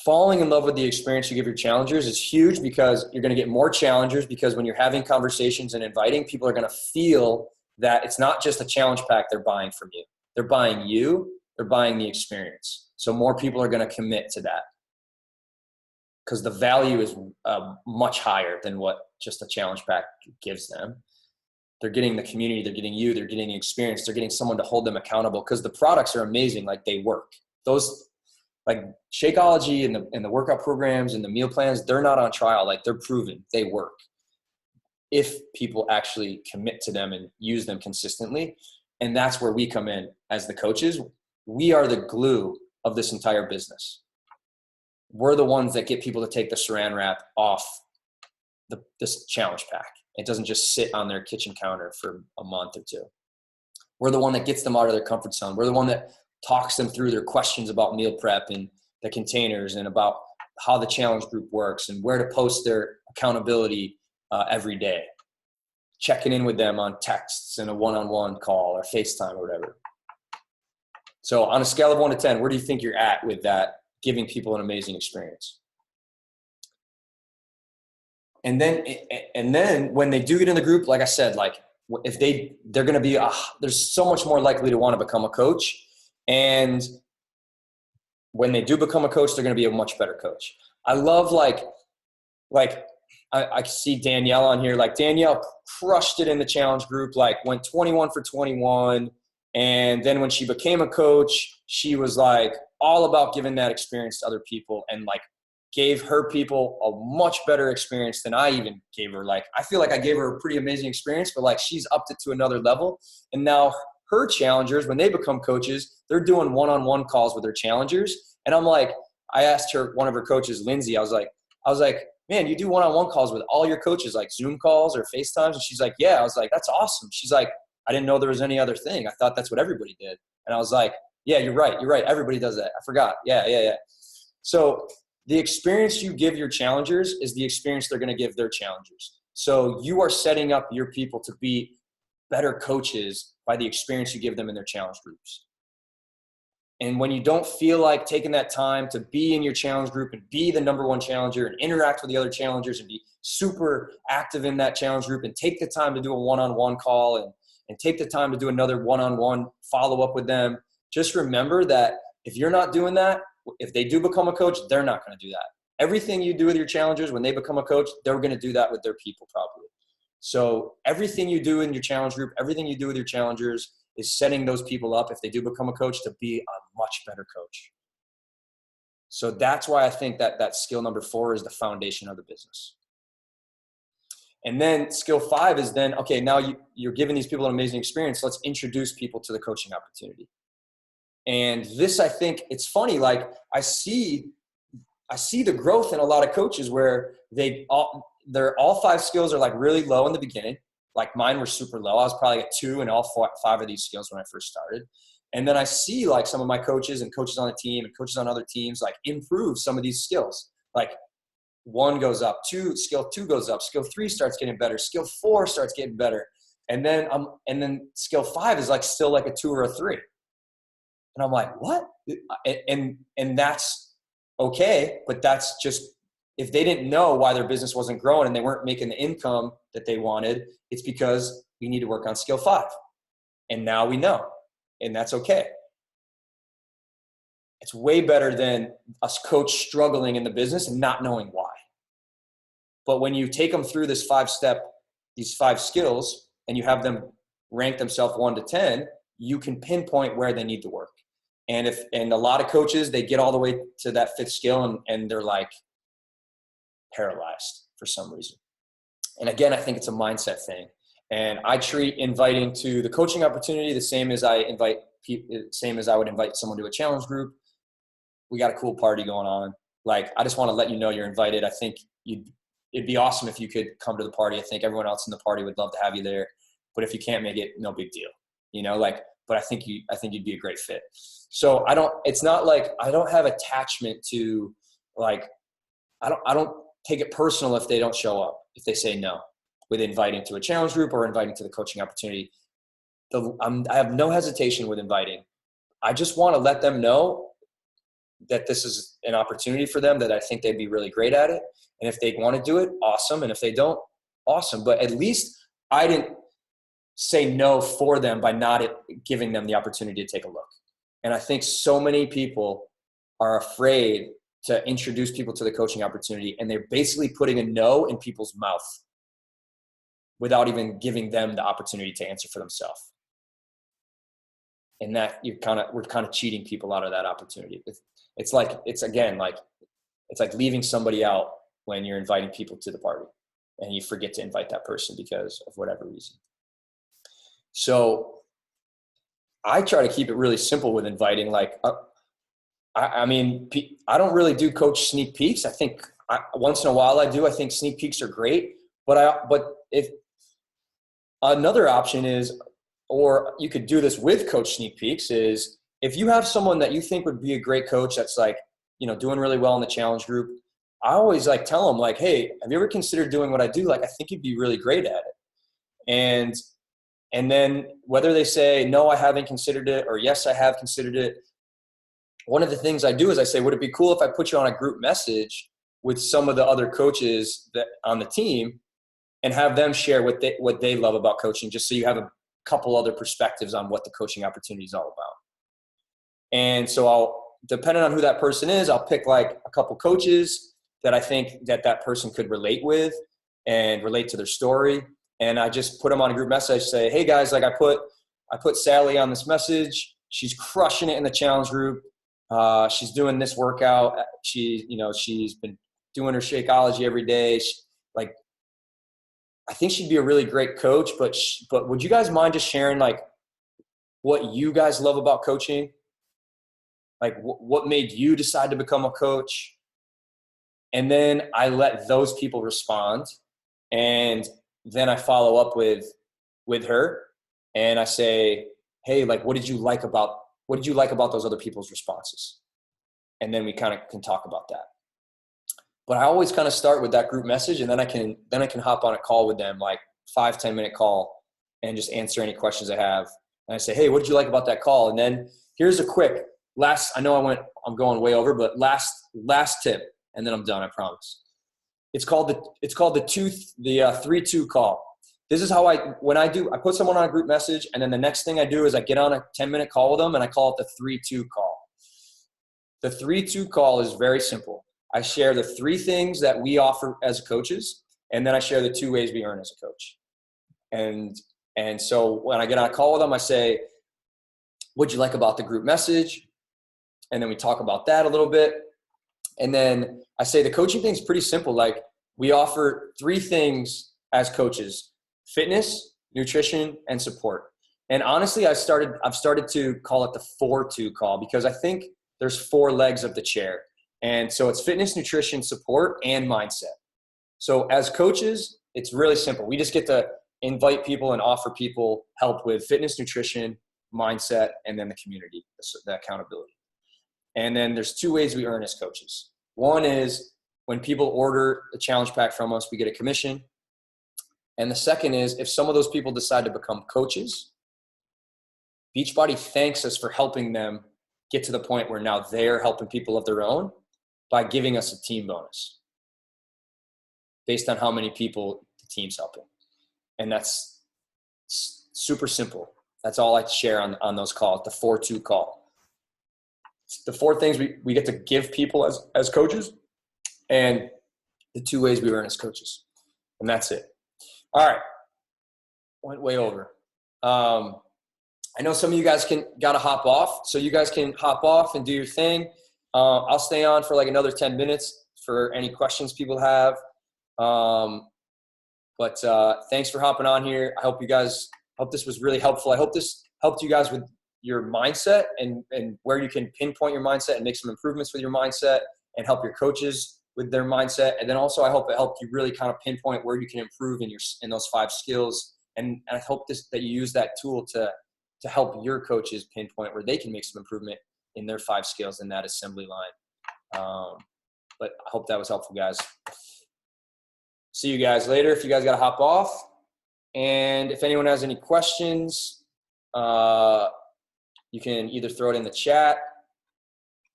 falling in love with the experience you give your challengers is huge, because you're going to get more challengers, because when you're having conversations and inviting, people are going to feel that it's not just a challenge pack they're buying from you. They're buying you. They're buying the experience. So more people are going to commit to that, because the value is much higher than what just a challenge pack gives them. They're getting the community, they're getting you, they're getting the experience, they're getting someone to hold them accountable, because the products are amazing. Like, they work. Those, like Shakeology and the workout programs and the meal plans, they're not on trial. Like, they're proven. They work if people actually commit to them and use them consistently. And that's where we come in as the coaches. We are the glue of this entire business. We're the ones that get people to take the saran wrap off this challenge pack. It doesn't just sit on their kitchen counter for a month or 2. We're the one that gets them out of their comfort zone. We're the one that talks them through their questions about meal prep and the containers, and about how the challenge group works and where to post their accountability every day. Checking in with them on texts and a one-on-one call or FaceTime or whatever. So on a scale of 1 to 10, where do you think you're at with that, giving people an amazing experience? And then when they do get in the group, like I said, like, if they're going to be, they're so much more likely to want to become a coach. And when they do become a coach, they're going to be a much better coach. I love, I see Danielle on here. Like, Danielle crushed it in the challenge group, like went 21 for 21. And then when she became a coach, she was like all about giving that experience to other people, and like gave her people a much better experience than I even gave her. Like, I feel like I gave her a pretty amazing experience, but like, she's upped it to another level. And now her challengers, when they become coaches, they're doing one-on-one calls with their challengers. And I'm like, I asked her, one of her coaches, Lindsay, I was like, man, you do one-on-one calls with all your coaches, like Zoom calls or FaceTimes? And she's like, yeah. I was like, that's awesome. She's like, I didn't know there was any other thing. I thought that's what everybody did. And I was like, yeah, you're right. Everybody does that. I forgot. Yeah. So the experience you give your challengers is the experience they're going to give their challengers. So you are setting up your people to be better coaches by the experience you give them in their challenge groups. And when you don't feel like taking that time to be in your challenge group and be the number one challenger and interact with the other challengers and be super active in that challenge group and take the time to do a one-on-one call and take the time to do another one-on-one follow-up with them, just remember that if you're not doing that, if they do become a coach, they're not going to do that. Everything you do with your challengers, when they become a coach, they're going to do that with their people probably. So everything you do in your challenge group, everything you do with your challengers is setting those people up, if they do become a coach, to be a much better coach. So that's why I think that skill number 4 is the foundation of the business. And then skill 5 is then, okay, now you're giving these people an amazing experience. Let's introduce people to the coaching opportunity. And this, I think, it's funny. Like I see the growth in a lot of coaches where all 5 skills are like really low in the beginning. Like mine were super low. I was probably at 2 in all 5 of these skills when I first started. And then I see like some of my coaches and coaches on the team and coaches on other teams like improve some of these skills. Like 1 goes up, skill 2 goes up, skill 3 starts getting better, skill 4 starts getting better. And then skill 5 is like still like a 2 or a 3. And I'm like, what? And that's okay, but that's just, if they didn't know why their business wasn't growing and they weren't making the income that they wanted, it's because we need to work on skill 5. And now we know, and that's okay. It's way better than us coach struggling in the business and not knowing why. But when you take them through these 5 skills, and you have them rank themselves 1 to 10, you can pinpoint where they need to work. And a lot of coaches, they get all the way to that 5th skill and they're like paralyzed for some reason. And again, I think it's a mindset thing. And I treat inviting to the coaching opportunity the same as I would invite someone to a challenge group. We got a cool party going on. Like, I just want to let you know you're invited. I think it'd be awesome if you could come to the party. I think everyone else in the party would love to have you there. But if you can't make it, no big deal. But I think you'd be a great fit. So it's not like I don't have attachment to, like, I don't take it personal if they don't show up, if they say no with inviting to a challenge group or inviting to the coaching opportunity. I have no hesitation with inviting. I just want to let them know that this is an opportunity for them, that I think they'd be really great at it. And if they want to do it, awesome. And if they don't, awesome. But at least I didn't say no for them by not giving them the opportunity to take a look. And I think so many people are afraid to introduce people to the coaching opportunity, and they're basically putting a no in people's mouth without even giving them the opportunity to answer for themselves. And that we're kind of cheating people out of that opportunity. It's like leaving somebody out when you're inviting people to the party and you forget to invite that person because of whatever reason. So I try to keep it really simple with inviting. Like, I don't really do coach sneak peeks. I think once in a while I do. I think sneak peeks are great, but if another option is, or you could do this with coach sneak peeks, is if you have someone that you think would be a great coach that's like, doing really well in the challenge group, I always like tell them like, hey, have you ever considered doing what I do? Like, I think you'd be really great at it. And then whether they say, no, I haven't considered it, or yes, I have considered it, one of the things I do is I say, would it be cool if I put you on a group message with some of the other coaches that on the team and have them share what they love about coaching, just so you have a couple other perspectives on what the coaching opportunity is all about. And so depending on who that person is, I'll pick like a couple coaches that I think that person could relate with and relate to their story. And I just put them on a group message, say, hey guys, like I put Sally on this message. She's crushing it in the challenge group. She's doing this workout. She's been doing her Shakeology every day. I think she'd be a really great coach, but would you guys mind just sharing like what you guys love about coaching? Like what made you decide to become a coach? And then I let those people respond. And then I follow up with her and I say, hey, like, what did you like about those other people's responses? And then we kind of can talk about that. But I always kind of start with that group message, and then I can hop on a call with them, like 5-10 minute call, and just answer any questions I have. And I say, hey, what did you like about that call? And then here's a quick last, I'm going way over, but last tip, and then I'm done, I promise. It's called the 3-2 call. This is how I put someone on a group message, and then the next thing I do is I get on a 10-minute call with them, and I call it the 3-2 call. The 3-2 call is very simple. I share the 3 things that we offer as coaches, and then I share the 2 ways we earn as a coach. And so when I get on a call with them, I say, what'd you like about the group message? And then we talk about that a little bit. And then I say the coaching thing is pretty simple. Like, we offer 3 things as coaches: fitness, nutrition, and support. And honestly, I've started to call it the 4-2 call, because I think there's 4 legs of the chair. And so it's fitness, nutrition, support, and mindset. So as coaches, it's really simple. We just get to invite people and offer people help with fitness, nutrition, mindset, and then the community, the accountability. And then there's 2 ways we earn as coaches. One is when people order the challenge pack from us, we get a commission. And the second is if some of those people decide to become coaches, Beachbody thanks us for helping them get to the point where now they're helping people of their own by giving us a team bonus based on how many people the team's helping. And that's super simple. That's all I share on those calls, the 4-2 call. The 4 things we get to give people as coaches, and the 2 ways we earn as coaches. And that's it. All right. Went way over. I know some of you guys got to hop off, so you guys can hop off and do your thing. I'll stay on for like another 10 minutes for any questions people have. But thanks for hopping on here. I hope this was really helpful. I hope this helped you guys with your mindset and where you can pinpoint your mindset and make some improvements with your mindset, and help your coaches with their mindset. And then also I hope it helped you really kind of pinpoint where you can improve in those 5 skills. And I hope that you use that tool to help your coaches pinpoint where they can make some improvement in their 5 skills in that assembly line. But I hope that was helpful, guys. See you guys later if you guys got to hop off. And if anyone has any questions, you can either throw it in the chat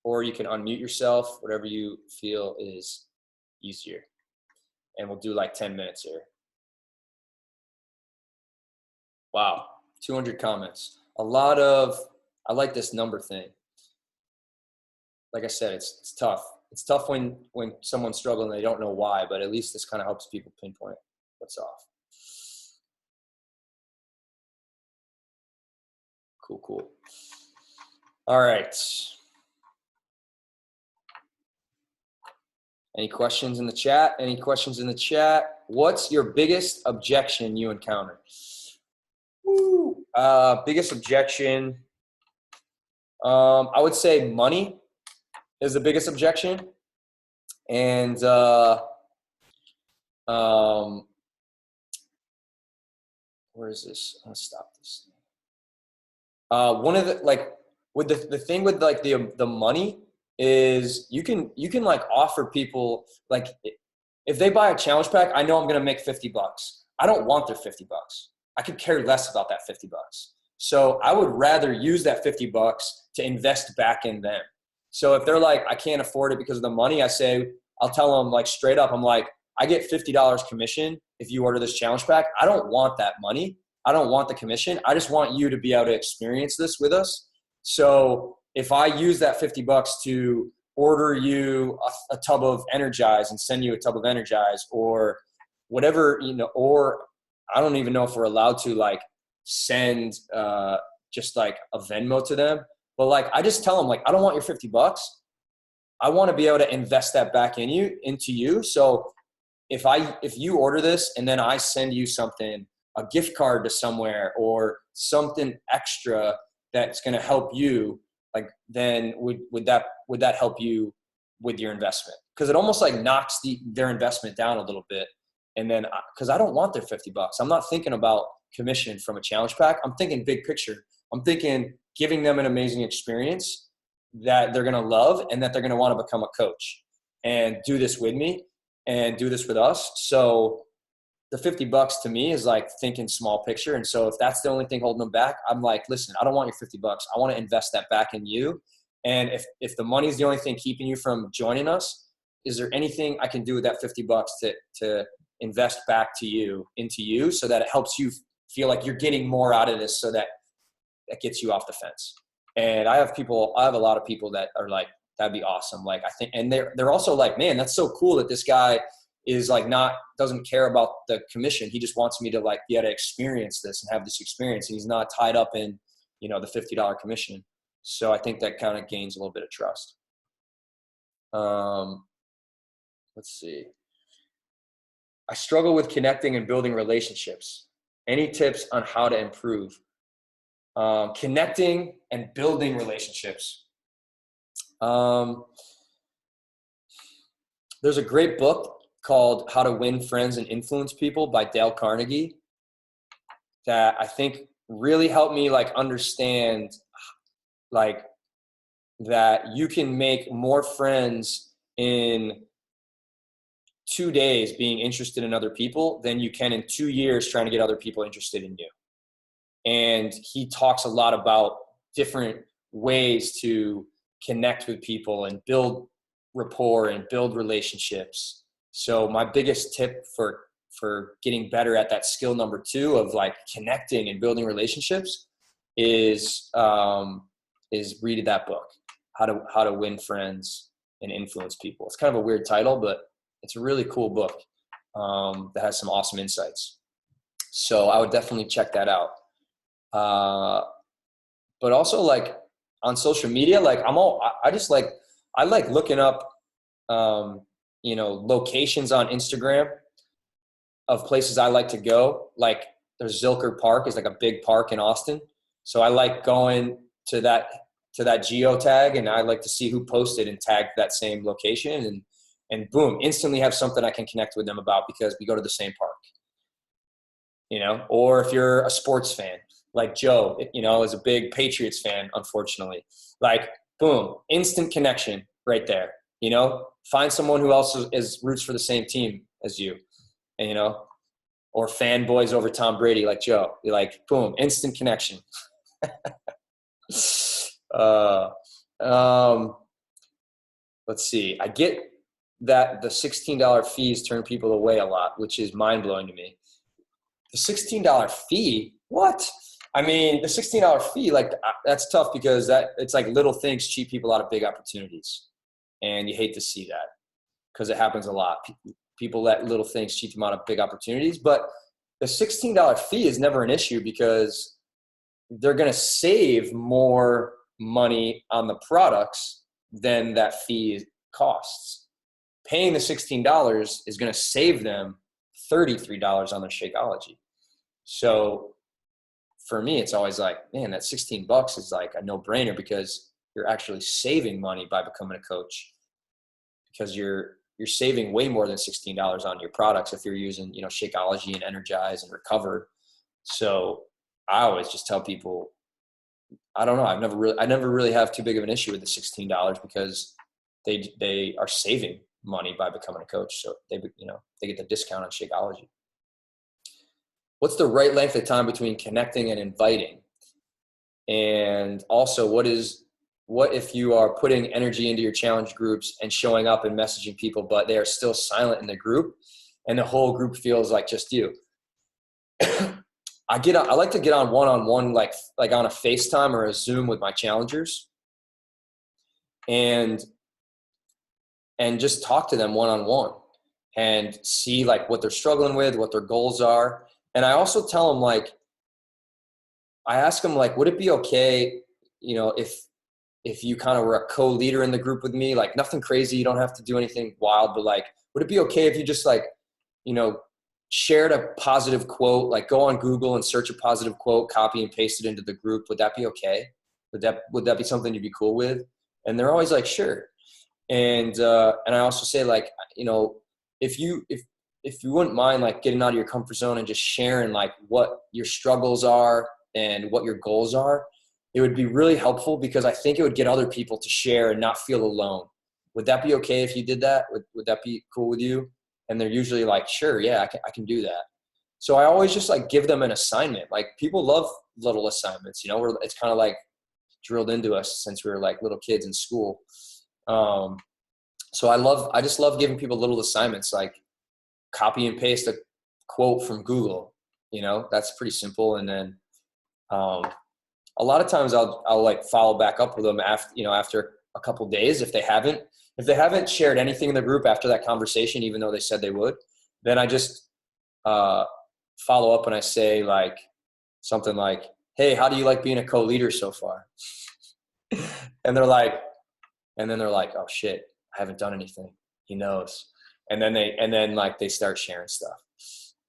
or you can unmute yourself, whatever you feel is easier. And we'll do like 10 minutes here. Wow, 200 comments. I like this number thing. Like I said, it's tough. It's tough when someone's struggling and they don't know why, but at least this kind of helps people pinpoint what's off. Cool. All right. Any questions in the chat? What's your biggest objection you encounter? Biggest objection. I would say money is the biggest objection. And where is this? I'm gonna stop this. One of the thing with like the money is you can like offer people, like if they buy a challenge pack, I know I'm gonna make $50. I don't want their $50. I could care less about that $50. So I would rather use that $50 to invest back in them. So if they're like, I can't afford it because of the money, I'll tell them like straight up, I'm like, I get $50 commission if you order this challenge pack. I don't want that money. I don't want the commission. I just want you to be able to experience this with us. So if I use that $50 to order you a tub of Energize and send you a tub of Energize or whatever, or I don't even know if we're allowed to like send just like a Venmo to them. But like, I just tell them like, I don't want your $50. I want to be able to invest that back into you. So if you order this and then I send you something, a gift card to somewhere or something extra that's going to help you, like, then would that help you with your investment? Because it almost like knocks their investment down a little bit. And then, because I don't want their $50. I'm not thinking about commission from a challenge pack. I'm thinking big picture. I'm thinking giving them an amazing experience that they're going to love and that they're going to want to become a coach and do this with me and do this with us. So the $50 to me is like thinking small picture. And so if that's the only thing holding them back, I'm like, listen, I don't want your $50. I want to invest that back in you. And if the money is the only thing keeping you from joining us, is there anything I can do with that $50 to invest back to you, into you, so that it helps you feel like you're getting more out of this, so that gets you off the fence. And I have a lot of people that are like, that'd be awesome. Like, I think, and they're also like, man, that's so cool that this guy is like, doesn't care about the commission. He just wants me to like be able to experience this and have this experience. And he's not tied up in, the $50 commission. So I think that kind of gains a little bit of trust. Let's see. I struggle with connecting and building relationships. Any tips on how to improve? Connecting and building relationships. There's a great book called How to Win Friends and Influence People by Dale Carnegie that I think really helped me like understand like that you can make more friends in 2 days being interested in other people than you can in 2 years trying to get other people interested in you. And he talks a lot about different ways to connect with people and build rapport and build relationships. So my biggest tip for getting better at that skill number 2 of like connecting and building relationships is read that book, How to Win Friends and Influence People. It's kind of a weird title, but it's a really cool book that has some awesome insights. So I would definitely check that out. But also like on social media, like I like looking up, locations on Instagram of places I like to go. Like there's Zilker Park is like a big park in Austin. So I like going to that geotag, and I like to see who posted and tagged that same location, and boom, instantly have something I can connect with them about because we go to the same park. Or if you're a sports fan, like Joe, is a big Patriots fan, unfortunately. Like, boom, instant connection right there. Find someone who also roots for the same team as you, and, or fanboys over Tom Brady, like Joe. You're like, boom, instant connection. Let's see. I get that the $16 fees turn people away a lot, which is mind blowing to me. The $16 fee? What? I mean, the $16 fee, like that's tough because it's like little things cheat people out of big opportunities. And you hate to see that because it happens a lot. People let little things cheat them out of big opportunities. But the $16 fee is never an issue because they're going to save more money on the products than that fee costs. Paying the $16 is going to save them $33 on their Shakeology. So for me, it's always like, man, that $16 is like a no-brainer because you're actually saving money by becoming a coach, because you're saving way more than $16 on your products if you're using, Shakeology and Energize and Recover. So I always just tell people, I don't know, I never really have too big of an issue with the $16 because they are saving money by becoming a coach. So they get the discount on Shakeology. What's the right length of time between connecting and inviting? And also, what if you are putting energy into your challenge groups and showing up and messaging people, but they are still silent in the group and the whole group feels like just you? I like to get on one-on-one, like on a FaceTime or a Zoom with my challengers and just talk to them one-on-one and see like what they're struggling with, what their goals are. And I also tell them, like, I ask them, like, would it be okay, if you kind of were a co-leader in the group with me, like nothing crazy, you don't have to do anything wild, but like, would it be okay if you just like, shared a positive quote, like go on Google and search a positive quote, copy and paste it into the group? Would that be okay? Would that be something you'd be cool with? And they're always like, sure. And I also say, like, if you wouldn't mind like getting out of your comfort zone and just sharing like what your struggles are and what your goals are, it would be really helpful because I think it would get other people to share and not feel alone. Would that be okay if you did that? Would that be cool with you? And they're usually like, sure, yeah, I can do that. So I always just like give them an assignment. Like people love little assignments, you know, where it's kind of like drilled into us since we were like little kids in school. So I just love giving people little assignments, like copy and paste a quote from Google, you know, that's pretty simple. And then, a lot of times I'll like follow back up with them after a couple days. If they haven't shared anything in the group after that conversation, even though they said they would, then I just, follow up and I say like something like, hey, how do you like being a co-leader so far? And they're like, oh shit, I haven't done anything. He knows. And then like they start sharing stuff.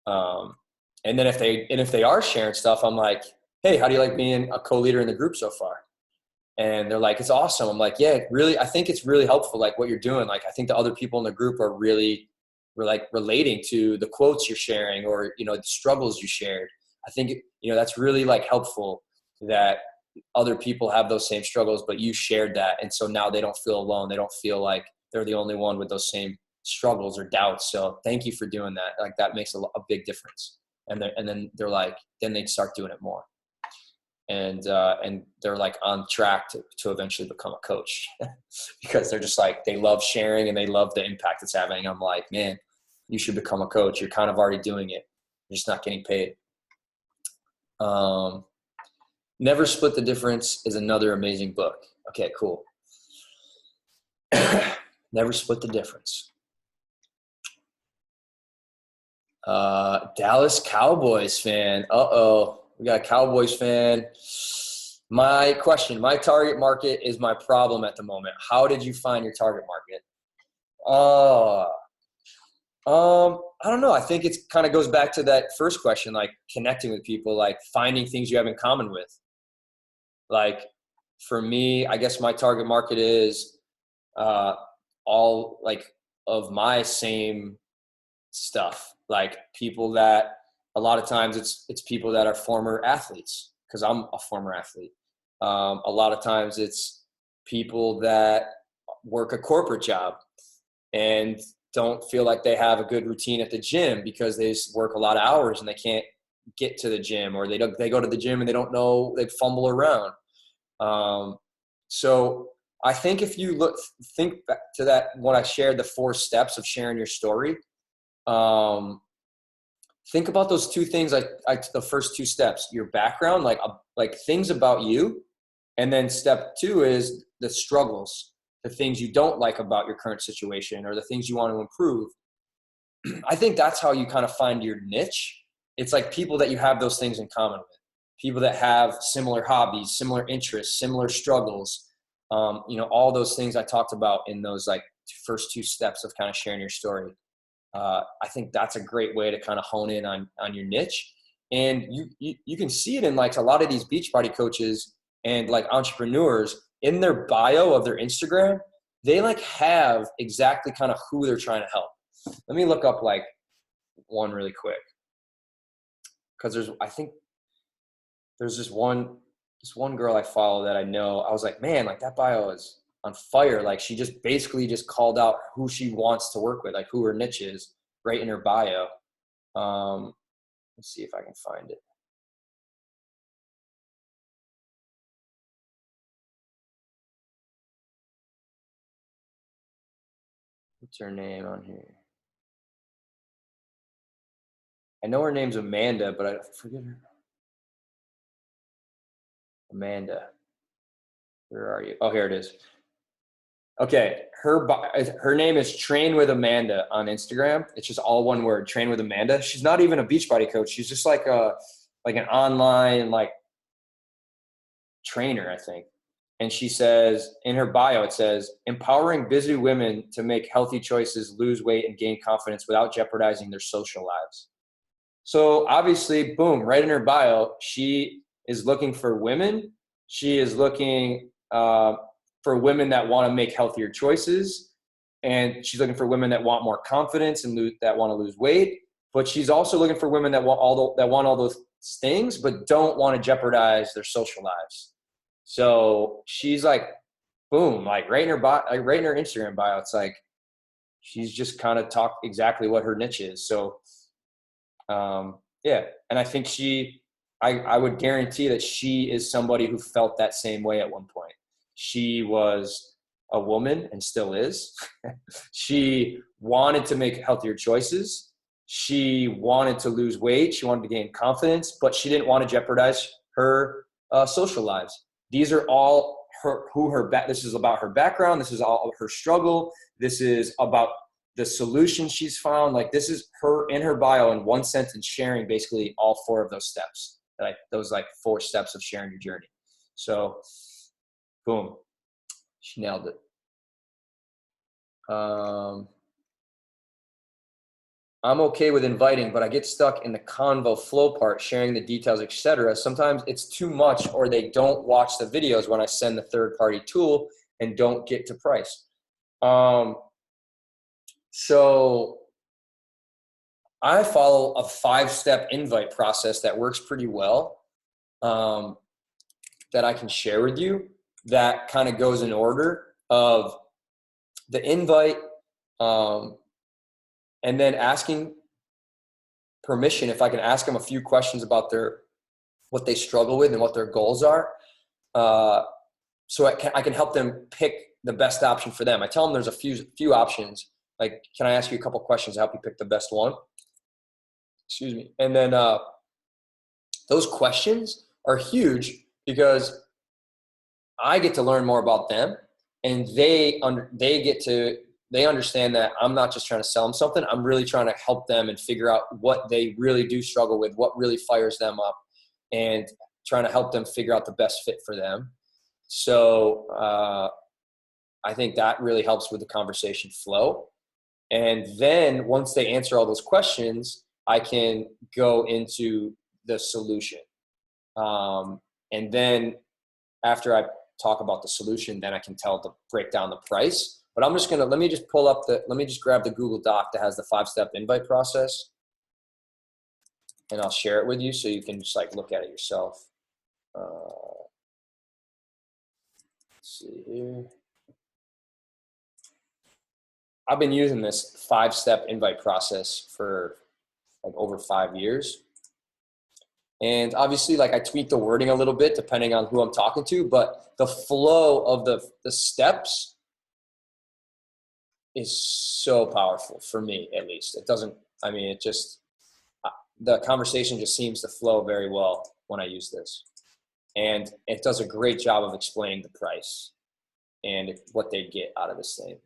And then if they are sharing stuff, I'm like, hey, how do you like being a co-leader in the group so far? And they're like, it's awesome. I'm like, yeah, really, I think it's really helpful, like what you're doing. Like, I think the other people in the group are really like relating to the quotes you're sharing or, you know, the struggles you shared. I think, you know, that's really like helpful that other people have those same struggles, but you shared that. And so now they don't feel alone. They don't feel like they're the only one with those same struggles or doubts. So thank you for doing that. Like that makes a big difference. And then they're like, then they start doing it more. And they're like on track to eventually become a coach because they're just like, they love sharing and they love the impact it's having. I'm like, man, you should become a coach. You're kind of already doing it. You're just not getting paid. Never Split the Difference is another amazing book. Okay, cool. Never Split the Difference. Dallas Cowboys fan. We got a Cowboys fan. My question, my target market is my problem at the moment. How did you find your target market? I don't know. I think it kind of goes back to that first question, like connecting with people, like finding things you have in common with. Like for me, I guess my target market is all like of my same stuff. Like people that a lot of times it's people that are former athletes because I'm a former athlete. A lot of times it's people that work a corporate job and don't feel like they have a good routine at the gym because they just work a lot of hours and they can't get to the gym, or they go to the gym and they don't know, they fumble around. So I think if you think back to that, when I shared the 4 steps of sharing your story, think about those 2 things, like the first 2 steps, your background, like things about you. And then step 2 is the struggles, the things you don't like about your current situation or the things you want to improve. I think that's how you kind of find your niche. It's like people that you have those things in common with, people that have similar hobbies, similar interests, similar struggles. You know, all those things I talked about in those like first 2 steps of kind of sharing your story. I think that's a great way to kind of hone in on your niche. And you can see it in like a lot of these Beachbody coaches and like entrepreneurs in their bio of their Instagram, they like have exactly kind of who they're trying to help. Let me look up like one really quick. Cause I think there's this one girl I follow that I know. I was like, man, like that bio is on fire. Like she just basically just called out who she wants to work with, like who her niche is right in her bio. Let's see if I can find it. What's her name on here? I know her name's Amanda, but I forget her. Amanda. Where are you? Oh, here it is. Okay. Her name is Train with Amanda on Instagram. It's just all one word, Train with Amanda. She's not even a Beachbody coach. She's just like an online like trainer, I think. And she says in her bio, it says, empowering busy women to make healthy choices, lose weight, and gain confidence without jeopardizing their social lives. So obviously, boom, right in her bio, she is looking for women. She is looking for women that want to make healthier choices. And she's looking for women that want more confidence and that want to lose weight. But she's also looking for women that want all those things, but don't want to jeopardize their social lives. So she's like, boom, like right in her bio, like right in her Instagram bio, it's like she's just kind of talked exactly what her niche is. So Yeah. And I think I would guarantee that she is somebody who felt that same way at one point. She was a woman and still is. She wanted to make healthier choices. She wanted to lose weight. She wanted to gain confidence, but she didn't want to jeopardize her social lives. These are all this is about her background. This is all her struggle. This is about the solution she's found. Like, this is her in her bio in one sentence sharing basically all four of those steps. Like those 4 steps of sharing your journey. So boom, she nailed it. I'm okay with inviting, but I get stuck in the convo flow part, sharing the details, etc. Sometimes it's too much, or they don't watch the videos when I send the third-party tool and don't get to price. So I follow a 5-step invite process that works pretty well, that I can share with you, that kind of goes in order of the invite, and then asking permission if I can ask them a few questions about what they struggle with and what their goals are, so I can help them pick the best option for them. I tell them there's a few options. Like, can I ask you a couple questions to help you pick the best one? Excuse me. And then those questions are huge because I get to learn more about them, and they understand that I'm not just trying to sell them something. I'm really trying to help them and figure out what they really do struggle with, what really fires them up, and trying to help them figure out the best fit for them. So I think that really helps with the conversation flow. And then once they answer all those questions, I can go into the solution. And then after I talk about the solution, then I can break down the price. But I'm just let me just grab the Google Doc that has the 5-step invite process, and I'll share it with you so you can just look at it yourself. Let's see here. I've been using this 5-step invite process for over 5 years. And obviously, I tweak the wording a little bit depending on who I'm talking to, but the flow of the steps is so powerful for me, at least. The conversation just seems to flow very well when I use this. And it does a great job of explaining the price and what they get out of this thing.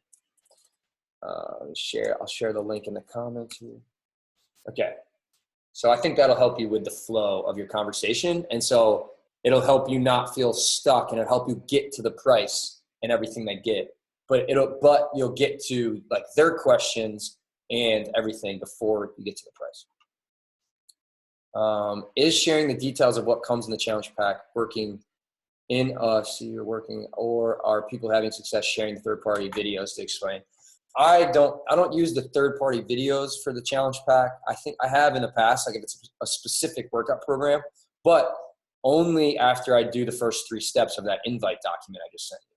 I'll share the link in the comments here. Okay. So I think that'll help you with the flow of your conversation. And so it'll help you not feel stuck, and it'll help you get to the price and everything they get. But you'll get to their questions and everything before you get to the price. Is sharing the details of what comes in the challenge pack working or are people having success sharing the third-party videos to explain? I don't use the third-party videos for the challenge pack. I think I have in the past, if it's a specific workout program, but only after I do the first 3 steps of that invite document I just sent you.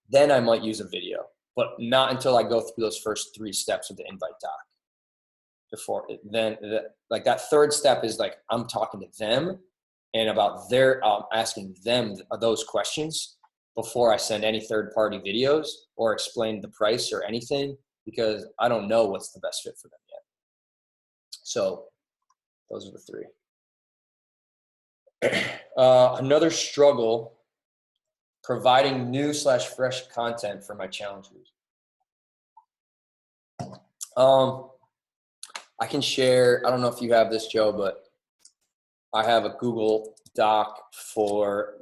Then I might use a video, but not until I go through those first 3 steps of the invite doc. That third step is I'm talking to them and about asking them those questions before I send any third-party videos or explain the price or anything, because I don't know what's the best fit for them yet. So those are the 3. Another struggle, providing new/fresh content for my challenge groups. I can share, I don't know if you have this, Joe, but I have a Google Doc for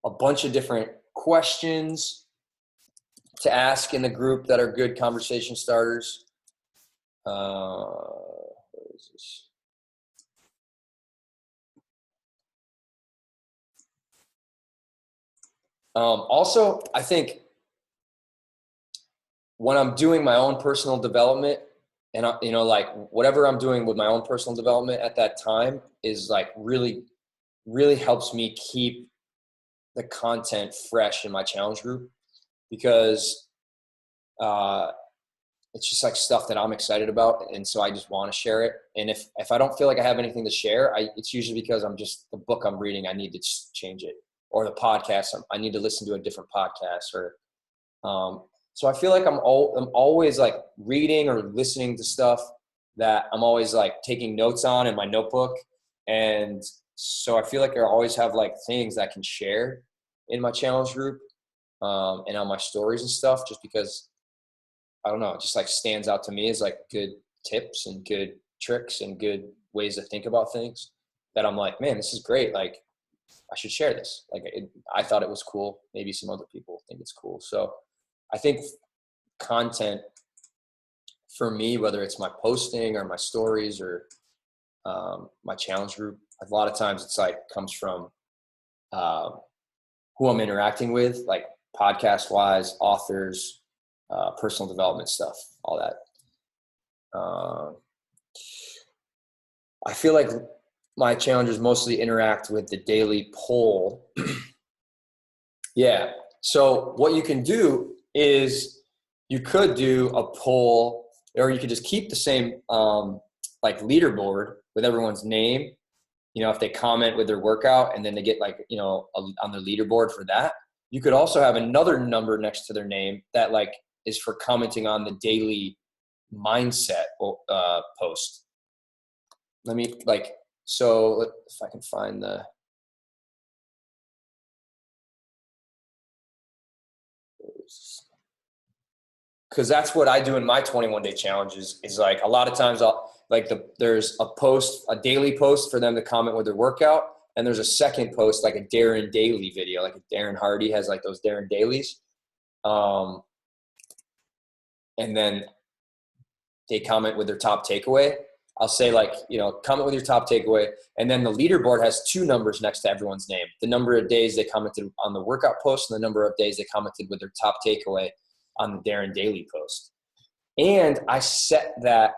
a bunch of different questions to ask in the group that are good conversation starters. Where is this? Also, I think when I'm doing my own personal development, and whatever I'm doing with my own personal development at that time is really, really helps me keep the content fresh in my challenge group, because it's just like stuff that I'm excited about. And so I just want to share it. And if I don't feel like I have anything to share, it's usually because the book I'm reading, I need to change it, or the podcast. I need to listen to a different podcast, or, so I feel like I'm always like reading or listening to stuff that I'm always like taking notes on in my notebook. And so I feel like I always have like things that I can share in my challenge group, and on my stories and stuff, just because, I don't know, it just like stands out to me as like good tips and good tricks and good ways to think about things that I'm like, man, this is great. Like, I should share this. Like, I thought it was cool. Maybe some other people think it's cool. So I think content for me, whether it's my posting or my stories or my challenge group, a lot of times it's like comes from who I'm interacting with, like podcast wise, authors, personal development stuff, all that. I feel like my challengers mostly interact with the daily poll. Yeah. So what you can do is you could do a poll, or you could just keep the same like leaderboard with everyone's name. If they comment with their workout and then they get like, on their leaderboard for that. You could also have another number next to their name that like is for commenting on the daily mindset post. Let me so if I can find because that's what I do in my 21-day challenges is like a lot of times there's a daily post for them to comment with their workout. And there's a second post, like a Darren Daily video, like a Darren Hardy has like those Darren Dailies. And then they comment with their top takeaway. I'll say comment with your top takeaway. And then the leaderboard has two numbers next to everyone's name. The number of days they commented on the workout post and the number of days they commented with their top takeaway on the Darren Daily post. And I set that,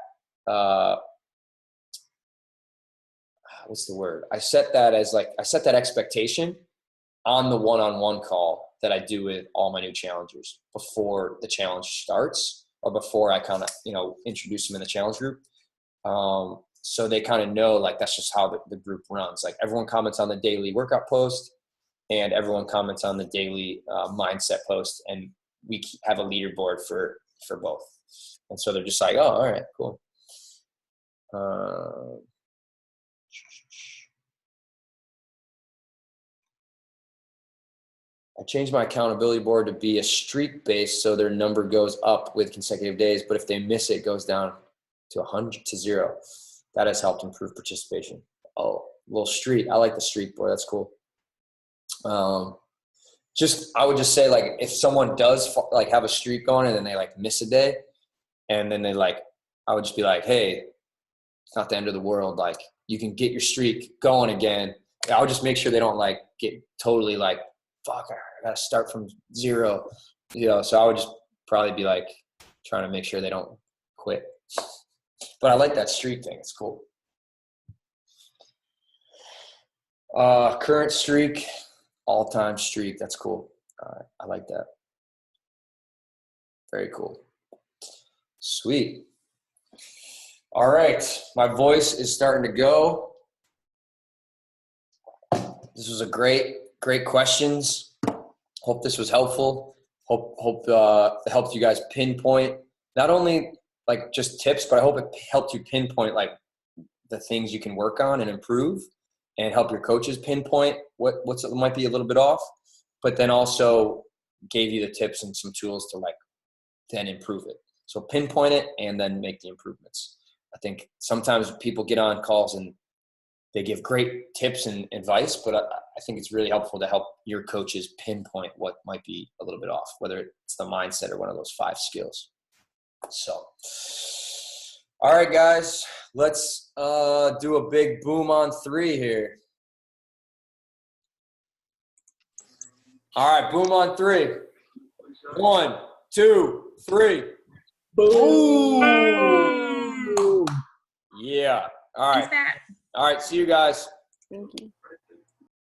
what's the word? I set that expectation on the one-on-one call that I do with all my new challengers before the challenge starts, or before I kind of, introduce them in the challenge group. So they kind of know, like, that's just how the group runs. Like, everyone comments on the daily workout post and everyone comments on the daily mindset post, and we have a leaderboard for both. And so they're just like, oh, all right, cool. I changed my accountability board to be a streak based, so their number goes up with consecutive days, but if they miss it, it goes down to 100 to 0. That has helped improve participation. Oh, little streak. I like the streak board. That's cool. I would just say, like, if someone does like have a streak going and then they like miss a day, and then I would just be like, hey, it's not the end of the world. Like, you can get your streak going again. I would just make sure they don't like get totally like, fuck, I gotta start from 0. So I would just probably be like trying to make sure they don't quit. But I like that streak thing. It's cool. Current streak, all-time streak. That's cool. I like that. Very cool. Sweet. All right. My voice is starting to go. This was a great questions. Hope this was helpful. Hope it helped you guys pinpoint not only like just tips, but I hope it helped you pinpoint like the things you can work on and improve, and help your coaches pinpoint what might be a little bit off, but then also gave you the tips and some tools to like then improve it. So pinpoint it and then make the improvements. I think sometimes people get on calls and they give great tips and advice, but I think it's really helpful to help your coaches pinpoint what might be a little bit off, whether it's the mindset or one of those 5 skills. So, all right, guys, let's do a big boom on 3 here. All right, boom on 3. 1, 2, 3. Boom! Yeah. All right. All right. See you guys. Thank you.